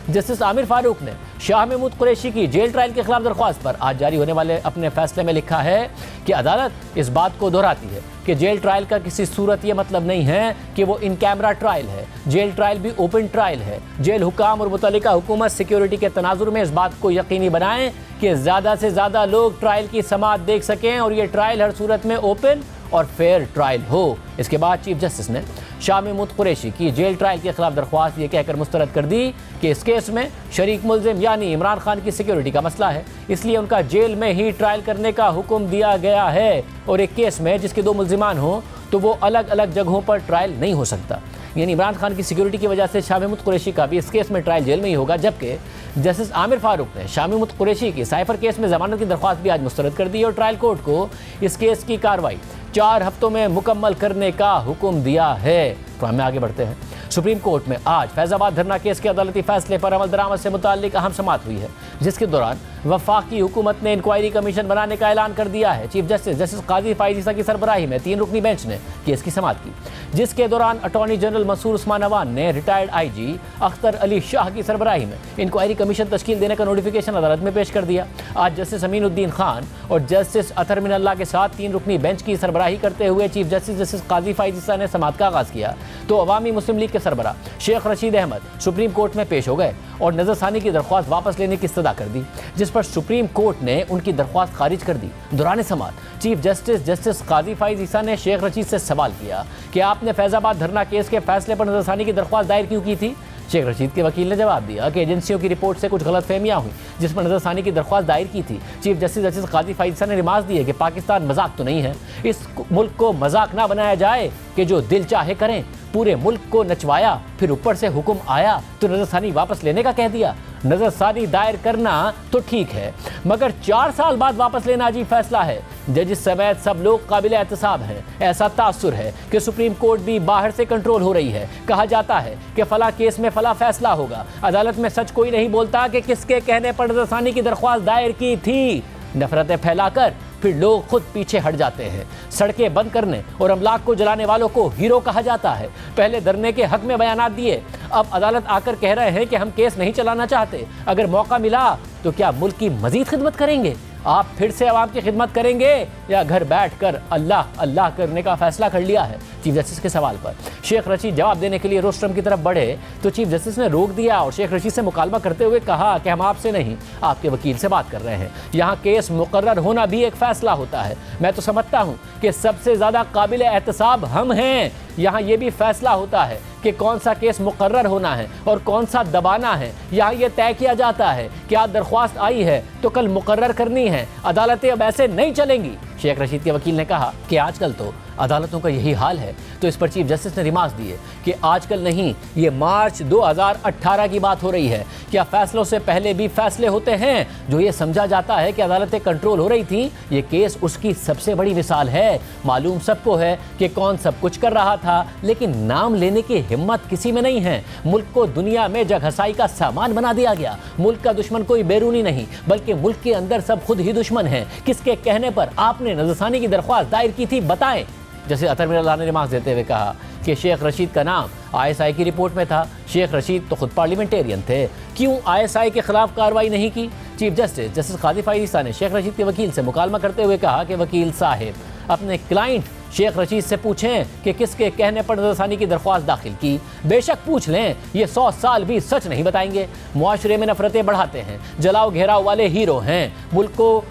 जस्टिस आमिर फारूक ने शाह महमूद कुरैशी की जेल ट्रायल के खिलाफ दरख्वास्त पर आज जारी होने वाले अपने फैसले में लिखा है कि अदालत इस बात को दोहराती है कि जेल ट्रायल का किसी सूरत ये मतलब नहीं है कि वो इन कैमरा ट्रायल है। जेल ट्रायल भी ओपन ट्रायल है। जेल हुकाम और मुतल्लिका हुकूमत सिक्योरिटी के तनाजुर में इस बात को यकीनी बनाएं कि ज़्यादा से ज़्यादा लोग ट्रायल की समाअत देख सकें और ये ट्रायल हर सूरत में ओपन और फेयर ट्रायल हो। इसके बाद चीफ जस्टिस ने शाह महमूद कुरैशी की जेल ट्रायल के खिलाफ दरख्वास्त ये कहकर मुस्तरद कर दी कि इस केस में शरीक मुल्जिम यानी इमरान खान की सिक्योरिटी का मसला है, इसलिए उनका जेल में ही ट्रायल करने का हुक्म दिया गया है और एक केस में जिसके 2 मुल्जिमान हों तो वो अलग अलग जगहों पर ट्रायल नहीं हो सकता। यानी इमरान खान की सिक्योरिटी की वजह से शाह महमूद कुरैशी का भी इस केस में ट्रायल जेल में ही होगा, जबकि जस्टिस आमिर फारूक ने शाह महमूद कुरैशी की साइफर केस में जमानत की दरख्वास्त भी आज मुस्तरद कर दी और ट्रायल कोर्ट को इस केस की कार्रवाई 4 हफ्तों में मुकम्मल करने का हुक्म दिया है। तो हमें आगे बढ़ते हैं। सुप्रीम कोर्ट में आज फैजाबाद धरना केस के अदालती फैसले पर अमल दरामद से मुताल्लिक अहम समाअत हुई है जिसके दौरान वफाकी हुकूमत ने इंक्वायरी कमीशन बनाने का ऐलान कर दिया है। चीफ जस्टिस काजी फाइज ईसा की सरबराही में 3 रुकनी बेंच ने केस की समाअत की जिसके दौरान अटॉर्नी जनरल मंसूर उस्मान अवान ने रिटायर्ड IG अख्तर अली शाह की सरबराही में इंक्वायरी कमीशन तश्कील देने का नोटिफिकेशन अदालत में पेश कर दिया। आज जस्टिस अमीनुद्दीन खान और जस्टिस अतर मिनल्ला के साथ 3 रुकनी बेंच की सरबराही करते हुए चीफ जस्टिस काजी फाइज ईसा ने समाअत का आगाज़ किया तो अवामी मुस्लिम लीग के सरबरा शेख रशीद अहमद सुप्रीम कोर्ट में पेश हो गए और नजरसानी की दरख्वास्त वापस लेने की इस्तदा कर दी जिस पर सुप्रीम कोर्ट ने उनकी दरख्वास्त खारिज कर दी। दौरान समाअत चीफ जस्टिस काजी फाइज ईसा ने शेख रशीद से सवाल किया कि आपने फैजाबाद धरना केस के फैसले पर नजरसानी की दरख्वास्त दायर क्यों की थी। शेख रशीद के वकील ने जवाब दिया कि एजेंसियों की रिपोर्ट से कुछ गलतफहमियां हुई जिस पर नजरसानी की दरख्वास्त दायर की थी। चीफ जस्टिस काजी फाइज ईसा ने रिमार्क दिए कि पाकिस्तान मजाक तो नहीं है, इस मुल्क को मजाक ना बनाया जाए कि जो दिल चाहे करें। पूरे मुल्क को नचवाया, फिर ऊपर से हुक्म आया तो नजरसानी वापस लेने का कह दिया। नजरसानी दायर करना तो ठीक है, मगर 4 साल बाद वापस लेना अजीब फैसला है। जजिस समेत सब लोग काबिल एहतसाब हैं। ऐसा तासुर है कि सुप्रीम कोर्ट भी बाहर से कंट्रोल हो रही है। कहा जाता है कि फला केस में फला फैसला होगा, अदालत में सच कोई नहीं बोलता कि किसके कहने पर नजरसानी की दरख्वास्त दायर की थी। नफरतें फैलाकर फिर लोग खुद पीछे हट जाते हैं। सड़कें बंद करने और अमलाक को जलाने वालों को हीरो कहा जाता है। पहले धरने के हक में बयानात दिए, अब अदालत आकर कह रहे हैं कि हम केस नहीं चलाना चाहते। अगर मौका मिला तो क्या मुल्क की मजीद खिदमत करेंगे? आप फिर से आवाम की खिदमत करेंगे या घर बैठकर अल्लाह अल्लाह करने का फैसला कर लिया है? चीफ जस्टिस के सवाल पर शेख रशीद जवाब देने के लिए रोस्ट्रम की तरफ बढ़े तो चीफ जस्टिस ने रोक दिया और शेख रशीद से मुकालमा करते हुए कहा कि हम आपसे नहीं, आपके वकील से बात कर रहे हैं। यहाँ केस मुकर्रर होना भी एक फैसला होता है। मैं तो समझता हूँ कि सबसे ज़्यादा काबिल एहतसाब हम हैं। यहाँ ये भी फैसला होता है कि कौन सा केस मुकर्रर होना है और कौन सा दबाना है। यहाँ ये तय किया जाता है कि आज दरख्वास्त आई है तो कल मुकर्रर करनी है। अदालतें अब ऐसे नहीं चलेंगी। शेख रशीद के वकील ने कहा कि आजकल तो अदालतों का यही हाल है। तो इस पर चीफ जस्टिस ने रिमार्क्स दिए कि आजकल नहीं, ये मार्च 2018 की बात हो रही है। क्या फैसलों से पहले भी फैसले होते हैं जो ये समझा जाता है कि अदालतें कंट्रोल हो रही थी? ये केस उसकी सबसे बड़ी मिसाल है। मालूम सबको है कि कौन सब कुछ कर रहा था, लेकिन नाम लेने की हिम्मत किसी में नहीं है। मुल्क को दुनिया में जगहसाई का सामान बना दिया गया। मुल्क का दुश्मन कोई बैरूनी नहीं, बल्कि मुल्क के अंदर सब खुद ही दुश्मन है। किसके कहने पर आपने नजरसानी की दरख्वास्त दायर की थी, बताएं। जैसे अतर मिर्ज़ा ने रिमार्क्स देते हुए कहा कि शेख रशीद का नाम ISI की रिपोर्ट में था। शेख रशीद तो खुद पार्लियामेंटेरियन थे, क्यों ISI के खिलाफ कार्रवाई नहीं की? चीफ जस्टिस जस्टिस काजी फायज़ ने शेख रशीद के वकील से मुकालमा करते हुए कहा कि वकील साहिब अपने क्लाइंट शेख रशीद से पूछें कि किसके कहने पर नजरसानी की दरख्वास्त दाखिल की। बेशक पूछ लें, ये 100 साल भी सच नहीं बताएंगे। मुआशरे में नफरतें बढ़ाते हैं, जलाओ घेराव वाले हीरो हैं, मुल्क को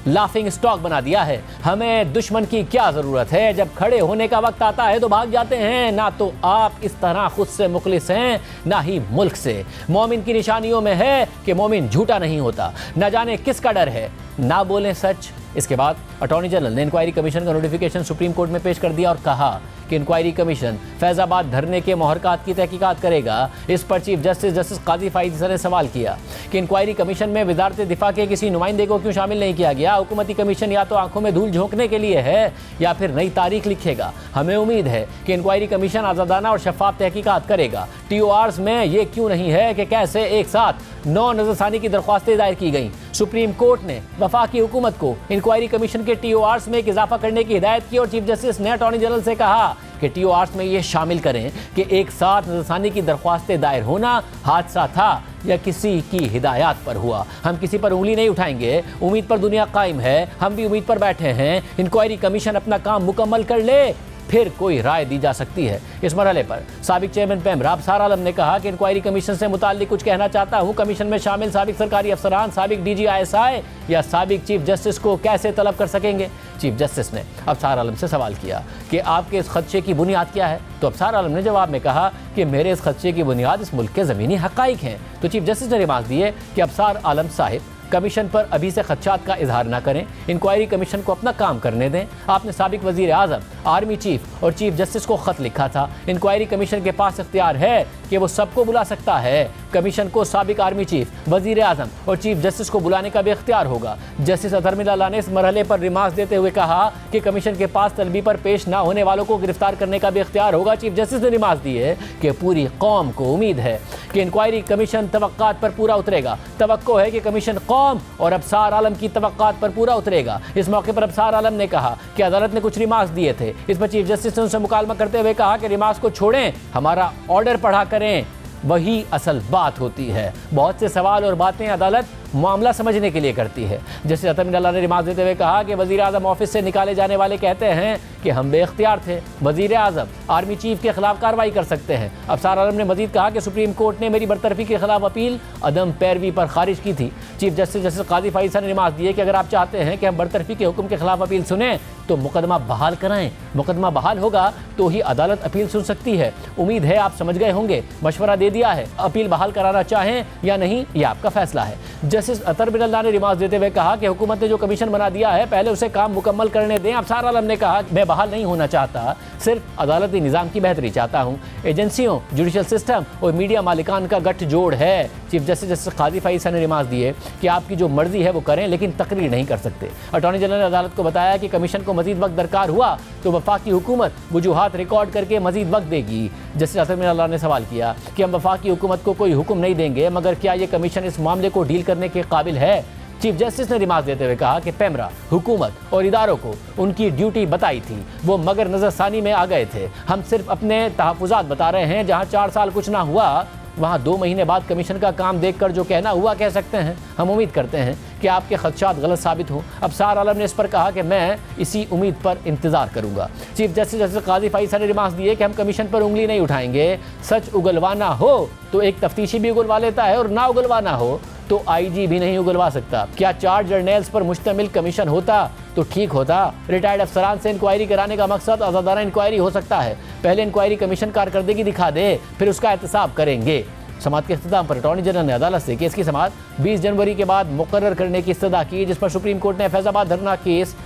लाफिंग स्टॉक बना दिया है। हमें दुश्मन की क्या ज़रूरत है? जब खड़े होने का वक्त आता है तो भाग जाते हैं। ना तो आप इस तरह खुद से मुखलिस हैं, ना ही मुल्क से। मोमिन की निशानियों में है कि मोमिन झूठा नहीं होता। न जाने किसका डर है, ना बोलें सच। इसके बाद अटॉर्नी जनरल ने इंक्वायरी कमीशन का नोटिफिकेशन सुप्रीम कोर्ट में पेश कर दिया और कहा कि इंक्वायरी कमीशन फैज़ाबाद धरने के मुहरकात की तहकीकात करेगा। इस पर चीफ जस्टिस जस्टिस काजी फायज़ ने सवाल किया कि इंक्वायरी कमीशन में वजारत दिफा के किसी नुमाइंदे को क्यों शामिल नहीं किया गया? हुकूमती कमीशन या तो आंखों में धूल झोंकने के लिए है या फिर नई तारीख लिखेगा। हमें उम्मीद है कि इंक्वायरी कमीशन आज़ादाना और शफाफ तहकीकात करेगा। TORs में ये क्यों नहीं है कि कैसे एक साथ 9 नजरसानी की दरख्वास्तें दायर की गईं। सुप्रीम कोर्ट ने वफाकी हुकूमत को इंक्वायरी कमीशन के TORs में एक इजाफा करने की हिदायत की और चीफ जस्टिस ने अटॉर्नी जनरल से कहा कि TORs में ये शामिल करें कि एक साथ नजरसानी की दरख्वास्तें दायर होना हादसा था या किसी की हिदायत पर हुआ। हम किसी पर उंगली नहीं उठाएंगे। उम्मीद पर दुनिया कायम है, हम भी उम्मीद पर बैठे हैं। इंक्वायरी कमीशन अपना काम मुकम्मल कर ले, फिर कोई राय दी जा सकती है। इस मरहले पर साबिक चेयरमैन पैम राबसार आलम ने कहा कि इंक्वायरी कमीशन से मुताल्लिक कुछ कहना चाहता हूँ। कमीशन में शामिल साबिक सरकारी अफसरान साबिक DG ISI या साबिक चीफ जस्टिस को कैसे तलब कर सकेंगे? चीफ जस्टिस ने अफसार आलम से सवाल किया कि आपके इस खदशे की बुनियाद क्या है? तो अफसार आलम ने जवाब में कहा कि मेरे इस खदशे की बुनियाद इस मुल्क के ज़मीनी हक़ाइक़ हैं। तो चीफ जस्टिस ने रिमार्क दिए कि अफसार आलम साहिब कमीशन पर अभी से खदशात का इजहार न करें। इंक्वायरी कमीशन को अपना काम करने दें। आपने साबिक वज़ीर आज़म, आर्मी चीफ और चीफ जस्टिस को ख़त लिखा था। इंक्वायरी कमीशन के पास इख्तियार है कि वो सबको बुला सकता है। कमीशन को साबिक आर्मी चीफ, वज़ीर आज़म और चीफ जस्टिस को बुलाने का भी इख्तियार होगा। जस्टिस अतर मिर्ज़ा ने इस मरहले पर रिमार्क्स देते हुए कहा कि कमीशन के पास तलबी पर पेश न होने वालों को गिरफ्तार करने का भी इख्तियार होगा। चीफ जस्टिस ने रिमार्क्स दिए कि पूरी कौम को उम्मीद है कि इंक्वायरी कमीशन तवक्कात पर पूरा उतरेगा। तवक्को है कि कमीशन कौम और अफसार आलम की तवक्कात पर पूरा उतरेगा। इस मौके पर अफसार आलम ने कहा कि अदालत ने कुछ रिमार्क्स दिए थे। इस पर चीफ जस्टिस ने उनसे मुकालमा करते हुए कहा कि रिमार्क्स को छोड़ें, हमारा ऑर्डर पढ़ा करें, वही असल बात होती है। बहुत से सवाल और बातें अदालत मामला समझने के लिए करती है। जैसे अतर मिर्ज़ा ने रिमार्क देते हुए कहा कि वज़ीर आज़म ऑफिस से निकाले जाने वाले कहते हैं कि हम बेख्तियार थे। वज़ीर आज़म आर्मी चीफ के खिलाफ कार्रवाई कर सकते हैं। अफसार आलम ने मजीद कहा कि सुप्रीम कोर्ट ने मेरी बरतरफी के खिलाफ अपील अदम पैरवी पर खारिज की थी। चीफ जस्टिस जस्टिस काजी फायज़ ने रिमार्क दिए कि अगर आप चाहते हैं कि हम बरतरफी के हुक्म के खिलाफ अपील सुने तो मुकदमा बहाल कराएं। मुकदमा बहाल होगा तो ही अदालत अपील सुन सकती है। उम्मीद है आप समझ गए होंगे। मशवरा दे दिया है, अपील बहाल कराना चाहें या नहीं ये आपका फैसला है। जस्टिस अतर बिन अल्लाह ने रिमार्क देते हुए कहा कि हुकूमत ने जो कमीशन बना दिया है पहले उसे काम मुकम्मल करने दें। अफसार आलम ने कहा मैं बहाल नहीं होना चाहता, सिर्फ अदालती निज़ाम की बेहतरी चाहता हूँ। एजेंसियों, जुडिशल सिस्टम और मीडिया मालिकान का गठजोड़ है। चीफ जस्टिस काजी फईसा ने रिमार्क दिए कि आपकी जो मर्जी है वो करें, लेकिन तकरीर नहीं कर सकते। अटॉर्नी जनरल ने अदालत को बताया कि कमीशन को मजीद वक्त दरकार हुआ तो वफाकी हुकूमत वजूहात रिकॉर्ड करके मजीद वक्त देगी। जस्टिस अतर बिन अल्लाह ने सवाल किया कि हम वफाकी हुकूमत को कोई हुक्म नहीं देंगे, मगर क्या ये कमीशन इस मामले को डील करने के काबिल है? चीफ जस्टिस ने रिमार्क देते हुए कहा कि पेमरा, हुकूमत और इदारों को उनकी ड्यूटी बताई थी, वो मगर नज़रसानी में आ गए थे। हम सिर्फ अपने तहफ़्फ़ुज़ात बता रहे हैं। जहाँ 4 साल कुछ ना हुआ, वहाँ 2 महीने बाद कमीशन का काम देखकर जो कहना हुआ कह सकते हैं। हम उम्मीद करते हैं कि आपके खदशात गलत साबित हों। अफसार आलम ने इस पर कहा कि मैं इसी उम्मीद पर इंतज़ार करूँगा। चीफ जस्टिस काजी फईसा ने रिमार्क दिए कि हम कमीशन पर उंगली नहीं उठाएंगे। सच उगलवाना हो तो एक तफ्तीशी भी उगलवा लेता है, और ना उगलवाना हो तो आईजी भी नहीं उगलवा सकता। क्या 4 जर्नल्स पर मुश्तमिल कमीशन होता तो ठीक होता। रिटायर्ड अफसरान से इंक्वायरी कराने का मकसद आज़ादाना इंक्वायरी हो सकता है। पहले इंक्वायरी कमीशन कारकर्दगी दिखा दे, फिर उसका एहतसाब करेंगे। समाअत के इख्तिताम पर अटॉर्नी जनरल ने अदालत से केस की समाअत 20 जनवरी के बाद मुकर्रर करने की इस्तदा की, जिस पर सुप्रीम कोर्ट ने फैज़ाबाद धरना केस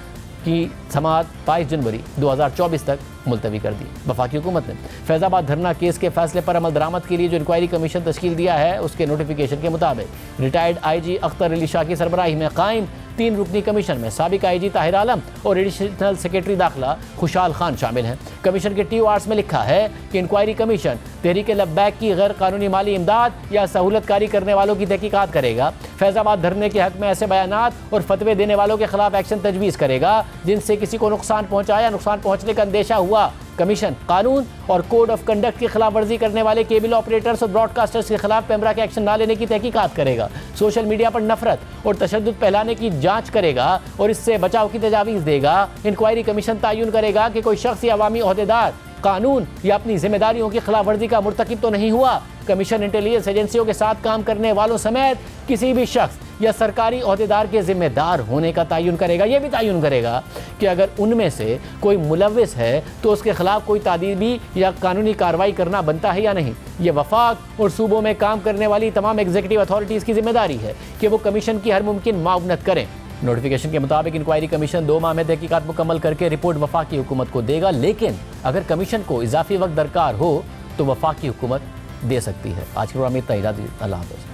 की समाअत 22 जनवरी 2024 तक मुलतवी कर दी। वफाकी हुकूमत ने फैज़ाबाद धरना केस के फैसले पर अमल दरामद के लिए जो इंक्वायरी कमीशन तश्कील दिया है, उसके नोटिफिकेशन के मुताबिक रिटायर्ड आईजी अख्तर अली शाह की सरबराही में कायम 3 रुकनी कमीशन में साबिक आईजी ताहिर आलम और एडिशनल सेक्रेटरी दाखिला खुशहाल खान शामिल हैं। कमीशन के TORs में लिखा है कि इंक्वायरी कमीशन तहरीक लब्बैक की गैर कानूनी माली इमदाद या सहूलतकारी करने वालों की तहकीकात करेगा। फैज़ाबाद धरने के हक में ऐसे बयानात और फतवे देने वालों के खिलाफ एक्शन तजवीज़ करेगा जिनसे किसी को नुकसान पहुँचा या नुकसान पहुँचने का अंदेशा हुआ। कमीशन कानून और कोड ऑफ कंडक्ट की खिलाफ वर्जी करने वाले केबल ऑपरेटर्स और ब्रॉडकास्टर्स के खिलाफ पेमरा के एक्शन ना लेने की तहकीकात करेगा। सोशल मीडिया पर नफरत और तशद्दुद फैलाने की जांच करेगा और इससे बचाव की तजावीज़ देगा। इंक्वायरी कमीशन तयन करेगा कि कोई शख्स या अवामी ओहदेदार कानून या अपनी जिम्मेदारियों की खिलाफ वर्जी का मुर्तकिब तो नहीं हुआ। कमीशन इंटेलिजेंस एजेंसियों के साथ काम करने वालों समेत किसी भी शख्स या सरकारी ओहदेदार के जिम्मेदार होने का तयन करेगा। यह भी तयन करेगा कि अगर उनमें से कोई मुलव्विस है तो उसके खिलाफ कोई तादीबी या कानूनी कार्रवाई करना बनता है या नहीं। ये वफाक और सूबों में काम करने वाली तमाम एग्जीक्यूटिव अथॉरिटीज़ की जिम्मेदारी है कि वो कमीशन की हर मुमकिन मावनत करें। नोटिफिकेशन के मुताबिक इंक्वायरी कमीशन 2 माह में तहकीकात मुकम्मल करके रिपोर्ट वफाकी हुकूमत को देगा, लेकिन अगर कमीशन को इजाफी वक्त दरकार हो तो वफाकी हुकूमत दे सकती है। आज के प्रोग्राम में इतना ही। अल्लाह हाफ़िज़।